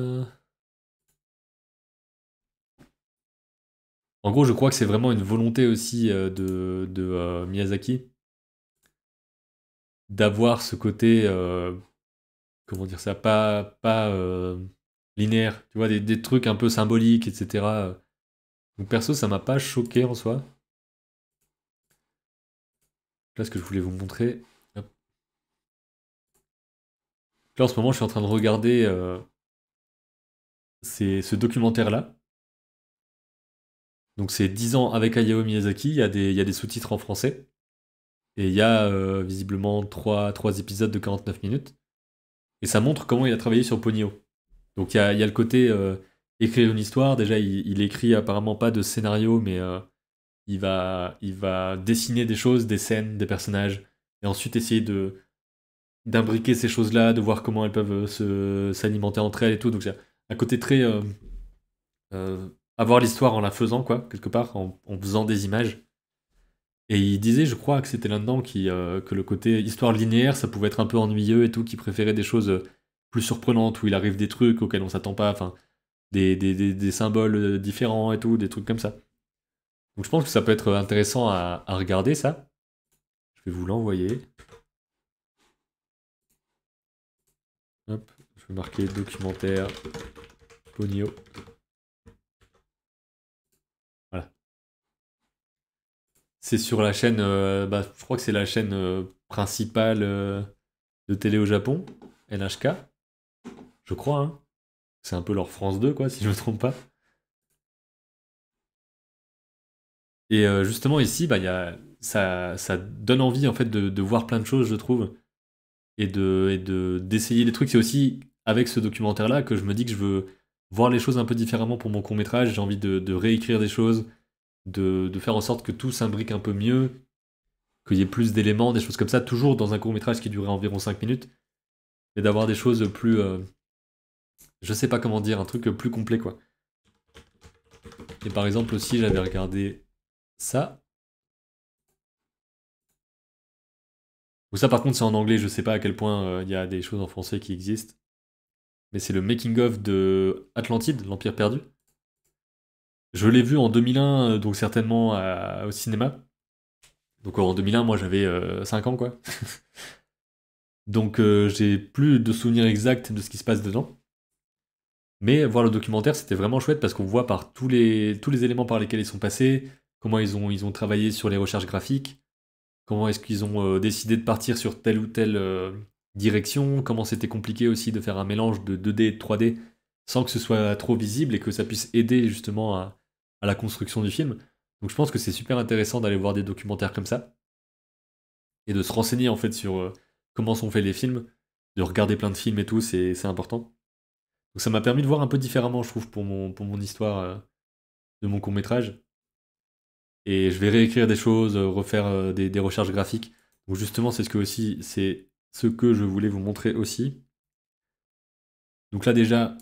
En gros je crois que c'est vraiment une volonté aussi de Miyazaki d'avoir ce côté, comment dire ça, pas linéaire, tu vois, des trucs un peu symboliques, etc. Donc perso, ça m'a pas choqué en soi. Là, ce que je voulais vous montrer. Hop. Là, en ce moment, je suis en train de regarder ce documentaire-là. Donc, c'est 10 ans avec Hayao Miyazaki. Il y a des sous-titres en français. Et il y a visiblement trois épisodes de 49 minutes. Et ça montre comment il a travaillé sur Ponyo. Donc, il y a le côté écrire une histoire. Déjà, il écrit apparemment pas de scénario, mais il va dessiner des choses, des scènes, des personnages. Et ensuite, essayer d'imbriquer ces choses-là, de voir comment elles peuvent s'alimenter entre elles et tout. Donc c'est un côté très avoir l'histoire en la faisant quoi, quelque part, en faisant des images. Et il disait, je crois que c'était là-dedans que le côté histoire linéaire, ça pouvait être un peu ennuyeux et tout, qu'il préférait des choses plus surprenantes où il arrive des trucs auxquels on s'attend pas, enfin des symboles différents et tout, des trucs comme ça. Donc je pense que ça peut être intéressant à regarder ça. Je vais vous l'envoyer. Hop, je vais marquer documentaire Ponyo. Voilà. C'est sur la chaîne, je crois que c'est la chaîne principale de télé au Japon, NHK, je crois. Hein. C'est un peu leur France 2, quoi, si je me trompe pas. Et justement ici, ça donne envie en fait de voir plein de choses, je trouve, d'essayer des trucs. C'est aussi avec ce documentaire-là que je me dis que je veux voir les choses un peu différemment pour mon court métrage. J'ai envie de réécrire des choses, de faire en sorte que tout s'imbrique un peu mieux, qu'il y ait plus d'éléments, des choses comme ça, toujours dans un court métrage qui durait environ 5 minutes, et d'avoir des choses plus, je sais pas comment dire, un truc plus complet quoi. Et par exemple aussi j'avais regardé ça. Ou ça par contre c'est en anglais, je sais pas à quel point il y a des choses en français qui existent. Mais c'est le making of de Atlantide, l'Empire perdu. Je l'ai vu en 2001, donc certainement au cinéma. Donc en 2001, moi j'avais 5 ans quoi. Donc j'ai plus de souvenirs exacts de ce qui se passe dedans. Mais voir le documentaire, c'était vraiment chouette parce qu'on voit par tous les éléments par lesquels ils sont passés, comment ils ont travaillé sur les recherches graphiques, comment est-ce qu'ils ont décidé de partir sur telle ou telle direction, comment c'était compliqué aussi de faire un mélange de 2D et de 3D sans que ce soit trop visible et que ça puisse aider justement à la construction du film. Donc je pense que c'est super intéressant d'aller voir des documentaires comme ça et de se renseigner en fait comment sont faits les films, de regarder plein de films et tout, c'est important. Donc ça m'a permis de voir un peu différemment, je trouve, pour mon histoire de mon court-métrage. Et je vais réécrire des choses, refaire des recherches graphiques. Donc justement, c'est ce que je voulais vous montrer aussi. Donc là déjà,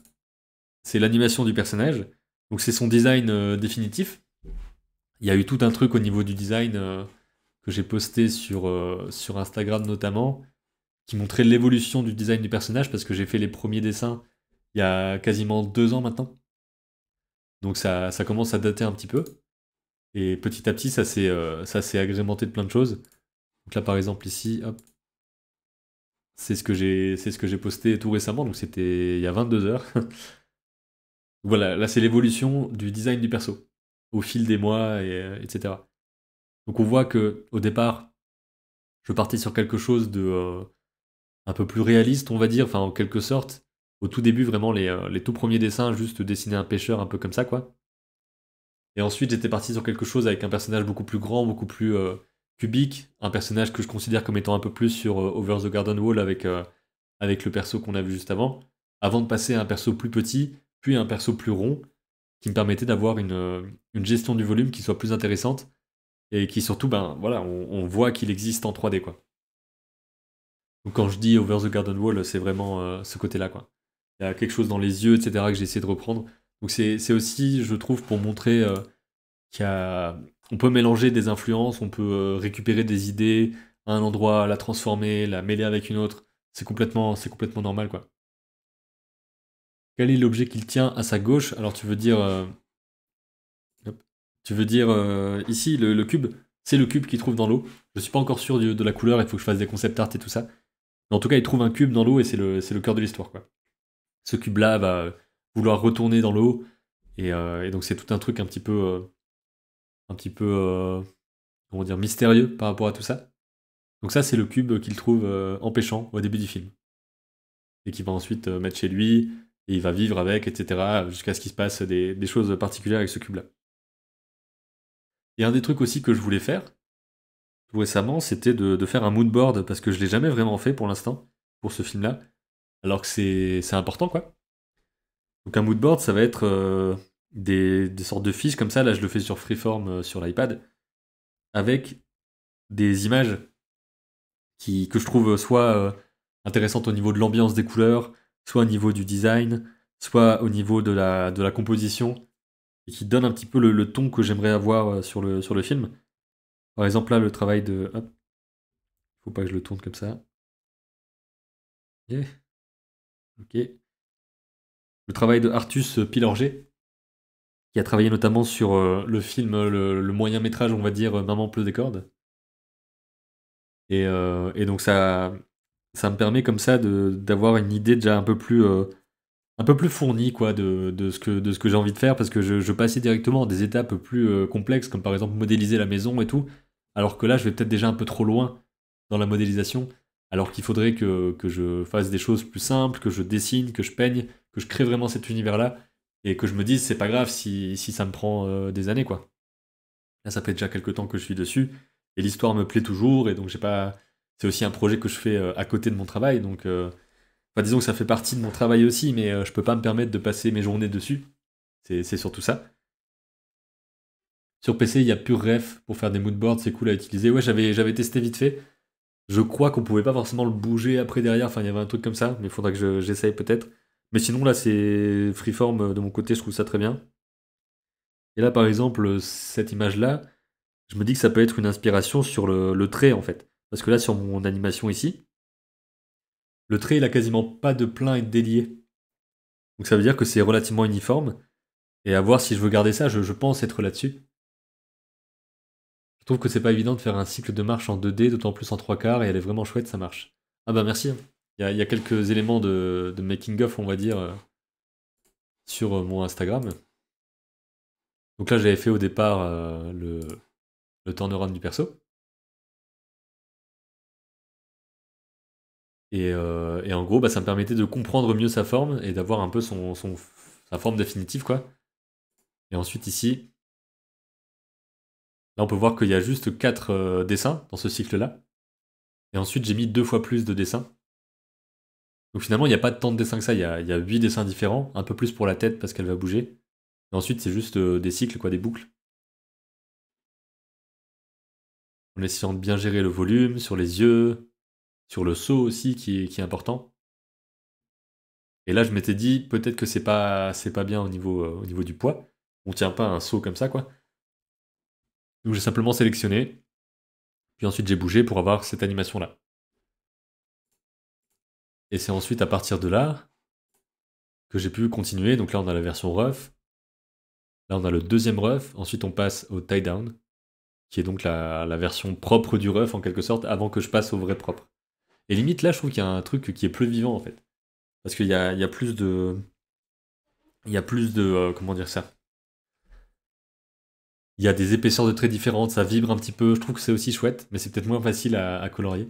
c'est l'animation du personnage. Donc c'est son design définitif. Il y a eu tout un truc au niveau du design que j'ai posté sur Instagram notamment, qui montrait l'évolution du design du personnage, parce que j'ai fait les premiers dessins il y a quasiment 2 ans maintenant. Donc ça commence à dater un petit peu. Et petit à petit, ça s'est agrémenté de plein de choses. Donc là, par exemple, ici, hop, c'est ce que j'ai posté tout récemment, donc c'était il y a 22 heures. Voilà, là c'est l'évolution du design du perso au fil des mois, etc. Donc on voit que au départ, je partais sur quelque chose de un peu plus réaliste, on va dire, enfin en quelque sorte. Au tout début, vraiment les tout premiers dessins, juste dessiner un pêcheur un peu comme ça, quoi. Et ensuite, j'étais parti sur quelque chose avec un personnage beaucoup plus grand, beaucoup plus cubique, un personnage que je considère comme étant un peu plus sur Over the Garden Wall avec le perso qu'on a vu juste avant de passer à un perso plus petit, puis à un perso plus rond, qui me permettait d'avoir une gestion du volume qui soit plus intéressante, et qui surtout, ben voilà, on voit qu'il existe en 3D, quoi. Donc quand je dis Over the Garden Wall, c'est vraiment ce côté-là, quoi. Il y a quelque chose dans les yeux, etc., que j'ai essayé de reprendre. Donc c'est aussi, je trouve, pour montrer on peut mélanger des influences, on peut récupérer des idées à un endroit, la transformer, la mêler avec une autre. C'est complètement normal, quoi. Quel est l'objet qu'il tient à sa gauche? Alors tu veux dire, hop. Tu veux dire ici le cube? C'est le cube qu'il trouve dans l'eau. Je suis pas encore sûr de la couleur, il faut que je fasse des concept art et tout ça. Mais en tout cas, il trouve un cube dans l'eau et c'est le cœur de l'histoire, quoi. Ce cube-là va vouloir retourner dans l'eau et donc c'est tout un truc un petit peu comment dire, mystérieux par rapport à tout ça. Donc ça, c'est le cube qu'il trouve en pêchant au début du film. Et qu'il va ensuite mettre chez lui, et il va vivre avec, etc. Jusqu'à ce qu'il se passe des choses particulières avec ce cube-là. Et un des trucs aussi que je voulais faire, tout récemment, c'était de faire un mood board, parce que je l'ai jamais vraiment fait pour l'instant, pour ce film-là, alors que c'est important, quoi. Donc un mood board, ça va être des sortes de fiches comme ça, là je le fais sur Freeform sur l'iPad, avec des images que je trouve soit intéressantes au niveau de l'ambiance des couleurs, soit au niveau du design, soit au niveau de la composition, et qui donnent un petit peu le ton que j'aimerais avoir sur le film. Par exemple, là, le travail de... Hop, faut pas que je le tourne comme ça. Yeah. Ok. Le travail de Artus Pilorget, qui a travaillé notamment sur le film, le moyen métrage, on va dire, Maman pleut des cordes. Et donc ça me permet comme ça d'avoir une idée déjà un peu plus fournie quoi, de ce que j'ai envie de faire, parce que je passais directement à des étapes plus complexes, comme par exemple modéliser la maison et tout, alors que là je vais peut-être déjà un peu trop loin dans la modélisation, alors qu'il faudrait que je fasse des choses plus simples, que je dessine, que je peigne, que je crée vraiment cet univers-là, et que je me dise c'est pas grave si ça me prend des années quoi. Là, ça fait déjà quelques temps que je suis dessus, et l'histoire me plaît toujours, et donc j'ai pas. C'est aussi un projet que je fais à côté de mon travail, donc. Enfin, disons que ça fait partie de mon travail aussi, mais je peux pas me permettre de passer mes journées dessus. C'est surtout ça. Sur PC, il y a PureRef pour faire des moodboards, c'est cool à utiliser. Ouais, j'avais testé vite fait. Je crois qu'on pouvait pas forcément le bouger après derrière, enfin il y avait un truc comme ça, mais il faudra que j'essaye peut-être. Mais sinon là c'est freeform de mon côté, je trouve ça très bien. Et là par exemple, cette image-là, je me dis que ça peut être une inspiration sur le trait en fait. Parce que là sur mon animation ici, le trait il a quasiment pas de plein et de délié. Donc ça veut dire que c'est relativement uniforme. Et à voir si je veux garder ça, je pense être là-dessus. Je trouve que c'est pas évident de faire un cycle de marche en 2D, d'autant plus en 3/4, et elle est vraiment chouette, ça marche. Ah bah merci, hein. Il y a quelques éléments de making-of, on va dire, sur mon Instagram. Donc là, j'avais fait au départ le turnaround du perso. Et en gros, bah, ça me permettait de comprendre mieux sa forme et d'avoir un peu sa forme définitive, quoi. Et ensuite, ici, là, on peut voir qu'il y a juste 4 dessins dans ce cycle-là. Et ensuite, j'ai mis 2 fois plus de dessins. Donc finalement, il n'y a pas tant de dessins que ça. Il y a 8 dessins différents, un peu plus pour la tête parce qu'elle va bouger. Et ensuite, c'est juste des cycles, quoi, des boucles. En essayant de bien gérer le volume, sur les yeux, sur le saut aussi, qui est important. Et là, je m'étais dit, peut-être que c'est pas bien au niveau du poids. On tient pas un saut comme ça, quoi. Donc j'ai simplement sélectionné, puis ensuite j'ai bougé pour avoir cette animation-là. Et c'est ensuite à partir de là que j'ai pu continuer. Donc là, on a la version rough. Là, on a le deuxième rough. Ensuite, on passe au tie down, qui est donc la version propre du rough en quelque sorte, avant que je passe au vrai propre. Et limite, là, je trouve qu'il y a un truc qui est plus vivant en fait. Parce qu'il y a plus de. Il y a plus de. Comment dire ça? Il y a des épaisseurs de traits différentes, ça vibre un petit peu. Je trouve que c'est aussi chouette, mais c'est peut-être moins facile à colorier.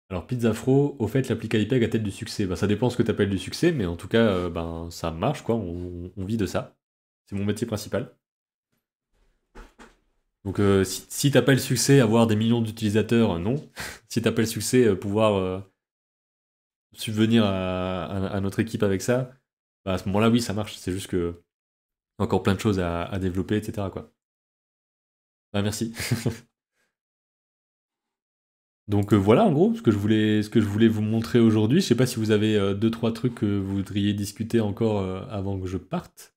Alors, Pizza Fro, au fait, l'appli Calipeg a-t-elle du succès? Bah, ça dépend ce que tu appelles du succès, mais en tout cas, ben, ça marche, quoi. On vit de ça. C'est mon métier principal. Donc, si t'appelles succès avoir des millions d'utilisateurs, non. Si t'appelles succès pouvoir subvenir à notre équipe avec ça, bah, à ce moment-là, oui, ça marche. C'est juste que y a encore plein de choses à développer, etc., quoi. Bah, merci. Donc voilà en gros ce que je voulais vous montrer aujourd'hui. Je sais pas si vous avez deux trois trucs que vous voudriez discuter encore avant que je parte.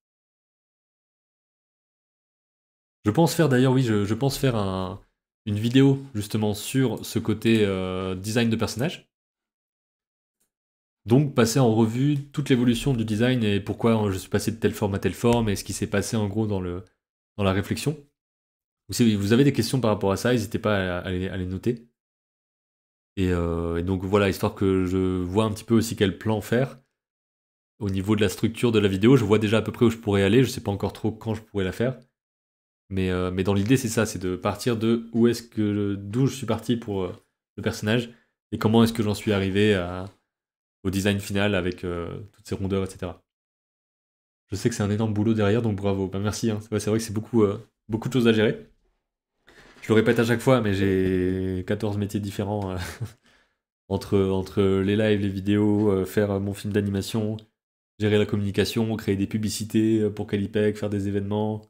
Je pense faire d'ailleurs, oui, je pense faire une vidéo justement sur ce côté design de personnage. Donc passer en revue toute l'évolution du design et pourquoi je suis passé de telle forme à telle forme et ce qui s'est passé en gros dans la réflexion. Si vous avez des questions par rapport à ça, n'hésitez pas à les noter. Et donc voilà, histoire que je vois un petit peu aussi quel plan faire. Au niveau de la structure de la vidéo, je vois déjà à peu près où je pourrais aller, je sais pas encore trop quand je pourrais la faire. Mais dans l'idée, c'est ça, c'est de partir de d'où je suis parti pour le personnage et comment est-ce que j'en suis arrivé au design final avec toutes ces rondeurs, etc. Je sais que c'est un énorme boulot derrière, donc bravo. Bah, merci, hein. C'est vrai que c'est beaucoup de choses à gérer. Je le répète à chaque fois, mais j'ai 14 métiers différents entre les lives, les vidéos, faire mon film d'animation, gérer la communication, créer des publicités pour Calipec, faire des événements,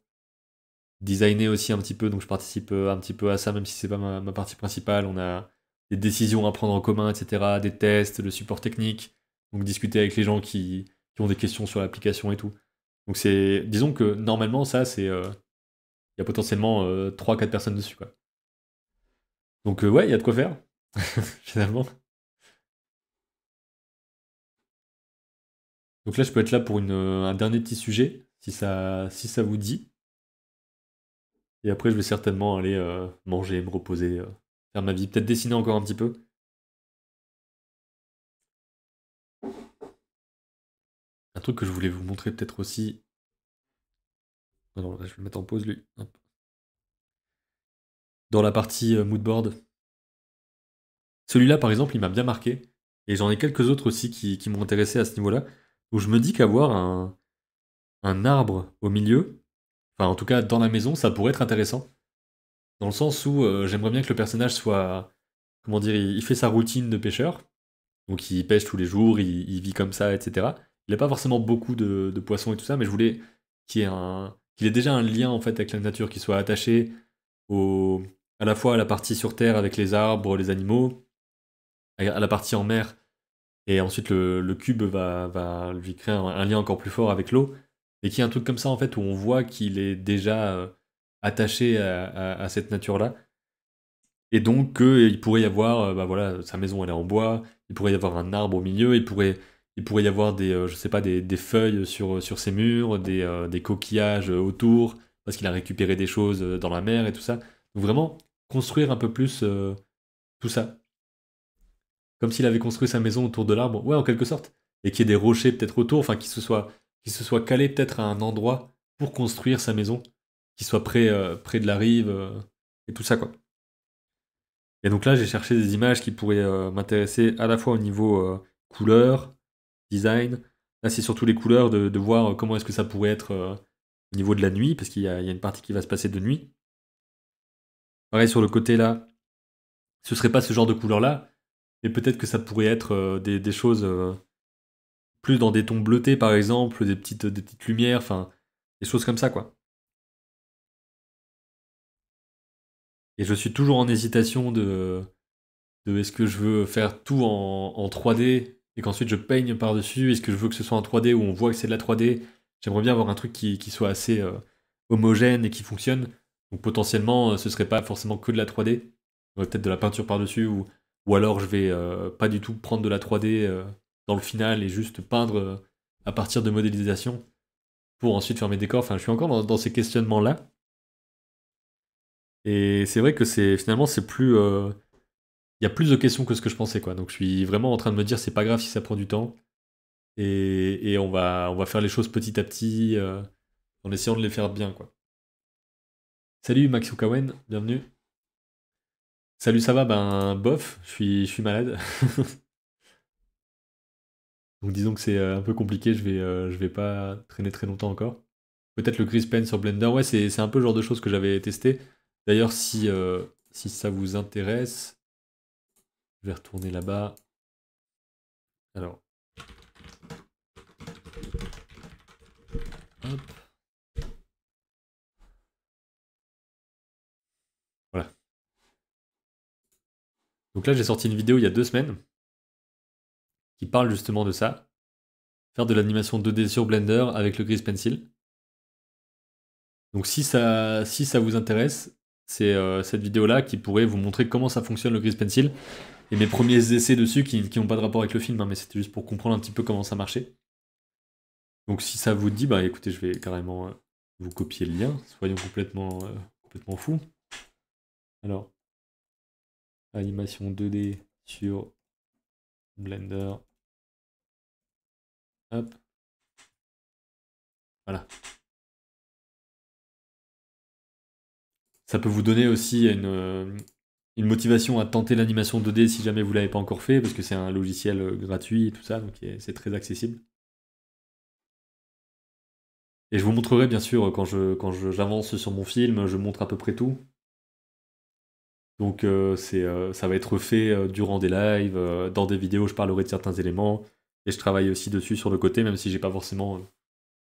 designer aussi un petit peu, donc je participe un petit peu à ça, même si c'est pas ma partie principale. On a des décisions à prendre en commun, etc., des tests, le support technique, donc discuter avec les gens qui ont des questions sur l'application et tout. Donc disons que normalement ça, il y a potentiellement 3-4 personnes dessus, quoi. Donc ouais, il y a de quoi faire, finalement. Donc là, je peux être là pour un dernier petit sujet, si ça vous dit. Et après, je vais certainement aller manger, me reposer, faire ma vie, peut-être dessiner encore un petit peu. Un truc que je voulais vous montrer peut-être aussi. Non, non, là, je vais le mettre en pause, lui. Hop. Dans la partie moodboard. Celui-là, par exemple, il m'a bien marqué. Et j'en ai quelques autres aussi qui m'ont intéressé à ce niveau-là. Où je me dis qu'avoir un arbre au milieu, enfin en tout cas dans la maison, ça pourrait être intéressant. Dans le sens où j'aimerais bien que le personnage soit, comment dire, il fait sa routine de pêcheur. Donc il pêche tous les jours, il vit comme ça, etc. Il n'a pas forcément beaucoup de poissons et tout ça, mais je voulais qu'il ait déjà un lien en fait avec la nature, qu'il soit attaché à la fois à la partie sur Terre avec les arbres, les animaux, à la partie en mer, et ensuite le cube va lui créer un lien encore plus fort avec l'eau, et qu'il y ait un truc comme ça en fait où on voit qu'il est déjà attaché à cette nature-là. Et donc, il pourrait y avoir, bah voilà, sa maison elle est en bois, il pourrait y avoir un arbre au milieu, il pourrait y avoir je sais pas, des feuilles sur ses murs, des coquillages autour, parce qu'il a récupéré des choses dans la mer et tout ça. Donc vraiment, construire un peu plus tout ça. Comme s'il avait construit sa maison autour de l'arbre, ouais, en quelque sorte. Et qu'il y ait des rochers peut-être autour, enfin, qu'il se soit calé peut-être à un endroit pour construire sa maison, qu'il soit près de la rive, et tout ça, quoi. Et donc là, j'ai cherché des images qui pourraient m'intéresser à la fois au niveau couleur, design. Là, c'est surtout les couleurs, de voir comment est-ce que ça pourrait être au niveau de la nuit, parce qu'il y a une partie qui va se passer de nuit. Pareil sur le côté là, ce serait pas ce genre de couleur-là, mais peut-être que ça pourrait être des choses plus dans des tons bleutés, par exemple, des petites lumières, enfin, des choses comme ça, quoi. Et je suis toujours en hésitation de est-ce que je veux faire tout en 3D et qu'ensuite je peigne par-dessus, est-ce que je veux que ce soit en 3D où on voit que c'est de la 3D. J'aimerais bien avoir un truc qui soit assez homogène et qui fonctionne. Donc potentiellement, ce serait pas forcément que de la 3D. Il y aurait peut-être de la peinture par-dessus ou alors je vais pas du tout prendre de la 3D dans le final et juste peindre à partir de modélisation pour ensuite faire mes décors. Enfin, je suis encore dans ces questionnements-là. Et c'est vrai que finalement c'est plus il y a plus de questions que ce que je pensais, quoi. Donc je suis vraiment en train de me dire c'est pas grave si ça prend du temps et on va faire les choses petit à petit en essayant de les faire bien, quoi. Salut Max Ukawen, bienvenue. Salut, ça va? Ben bof, je suis malade. Donc disons que c'est un peu compliqué, je vais pas traîner très longtemps encore. Peut-être le Grease Pen sur Blender, ouais, c'est un peu le genre de choses que j'avais testé. D'ailleurs, si ça vous intéresse, je vais retourner là-bas. Alors, hop. Voilà. Donc là, j'ai sorti une vidéo il y a 2 semaines qui parle justement de ça. Faire de l'animation 2D sur Blender avec le Grease Pencil. Donc si ça vous intéresse, c'est cette vidéo-là qui pourrait vous montrer comment ça fonctionne le Grease Pencil. Et mes premiers essais dessus qui n'ont pas de rapport avec le film, hein, mais c'était juste pour comprendre un petit peu comment ça marchait. Donc si ça vous dit, bah écoutez, je vais carrément vous copier le lien. Soyons complètement fous. Alors, animation 2D sur Blender. Hop. Voilà. Ça peut vous donner aussi une motivation à tenter l'animation 2D si jamais vous l'avez pas encore fait, parce que c'est un logiciel gratuit et tout ça, donc c'est très accessible. Et je vous montrerai bien sûr j'avance sur mon film, je montre à peu près tout. Donc ça va être fait durant des lives, dans des vidéos je parlerai de certains éléments, et je travaille aussi dessus sur le côté, même si j'ai pas forcément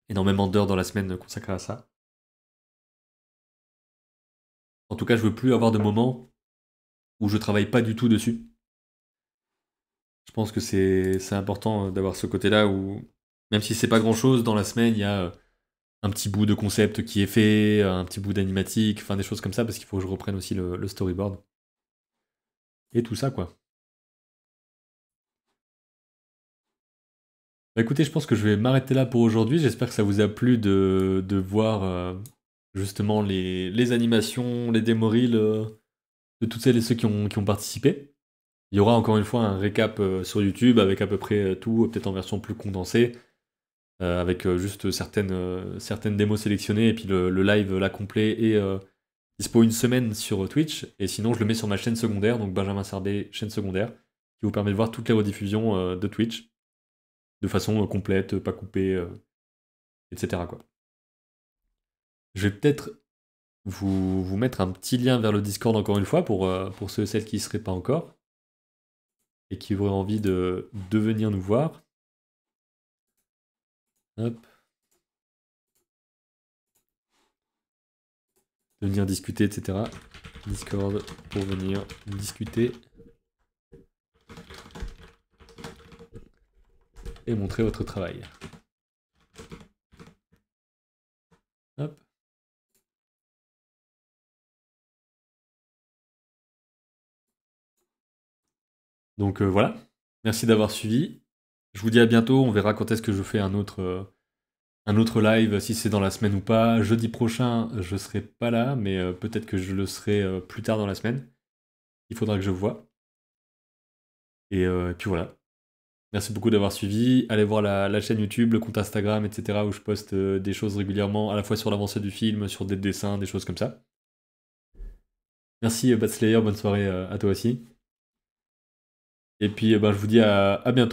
énormément d'heures dans la semaine consacrées à ça. En tout cas, je veux plus avoir de moments où je travaille pas du tout dessus. Je pense que c'est important d'avoir ce côté-là où, même si c'est pas grand-chose, dans la semaine, il y a un petit bout de concept qui est fait, un petit bout d'animatique, enfin des choses comme ça, parce qu'il faut que je reprenne aussi le storyboard. Et tout ça, quoi. Bah écoutez, je pense que je vais m'arrêter là pour aujourd'hui. J'espère que ça vous a plu de voir justement les animations, les démo reels de toutes celles et ceux qui ont participé. Il y aura encore une fois un récap sur YouTube avec à peu près tout, peut-être en version plus condensée, avec juste certaines démos sélectionnées et puis le live là complet et dispo une semaine sur Twitch. Et sinon, je le mets sur ma chaîne secondaire, donc Benjamin Sarbet, chaîne secondaire, qui vous permet de voir toutes les rediffusions de Twitch de façon complète, pas coupée, etc., quoi. Je vais peut-être vous mettre un petit lien vers le Discord encore une fois pour ceux et celles qui ne seraient pas encore et qui auraient envie de venir nous voir. Hop. De venir discuter, etc. Discord pour venir discuter et montrer votre travail. Hop. Donc voilà, merci d'avoir suivi. Je vous dis à bientôt, on verra quand est-ce que je fais un autre live, si c'est dans la semaine ou pas. Jeudi prochain, je serai pas là, mais peut-être que je le serai plus tard dans la semaine. Il faudra que je vois. Et puis voilà. Merci beaucoup d'avoir suivi. Allez voir la chaîne YouTube, le compte Instagram, etc. où je poste des choses régulièrement, à la fois sur l'avancée du film, sur des dessins, des choses comme ça. Merci Batslayer, bonne soirée à toi aussi. Et puis je vous dis à bientôt.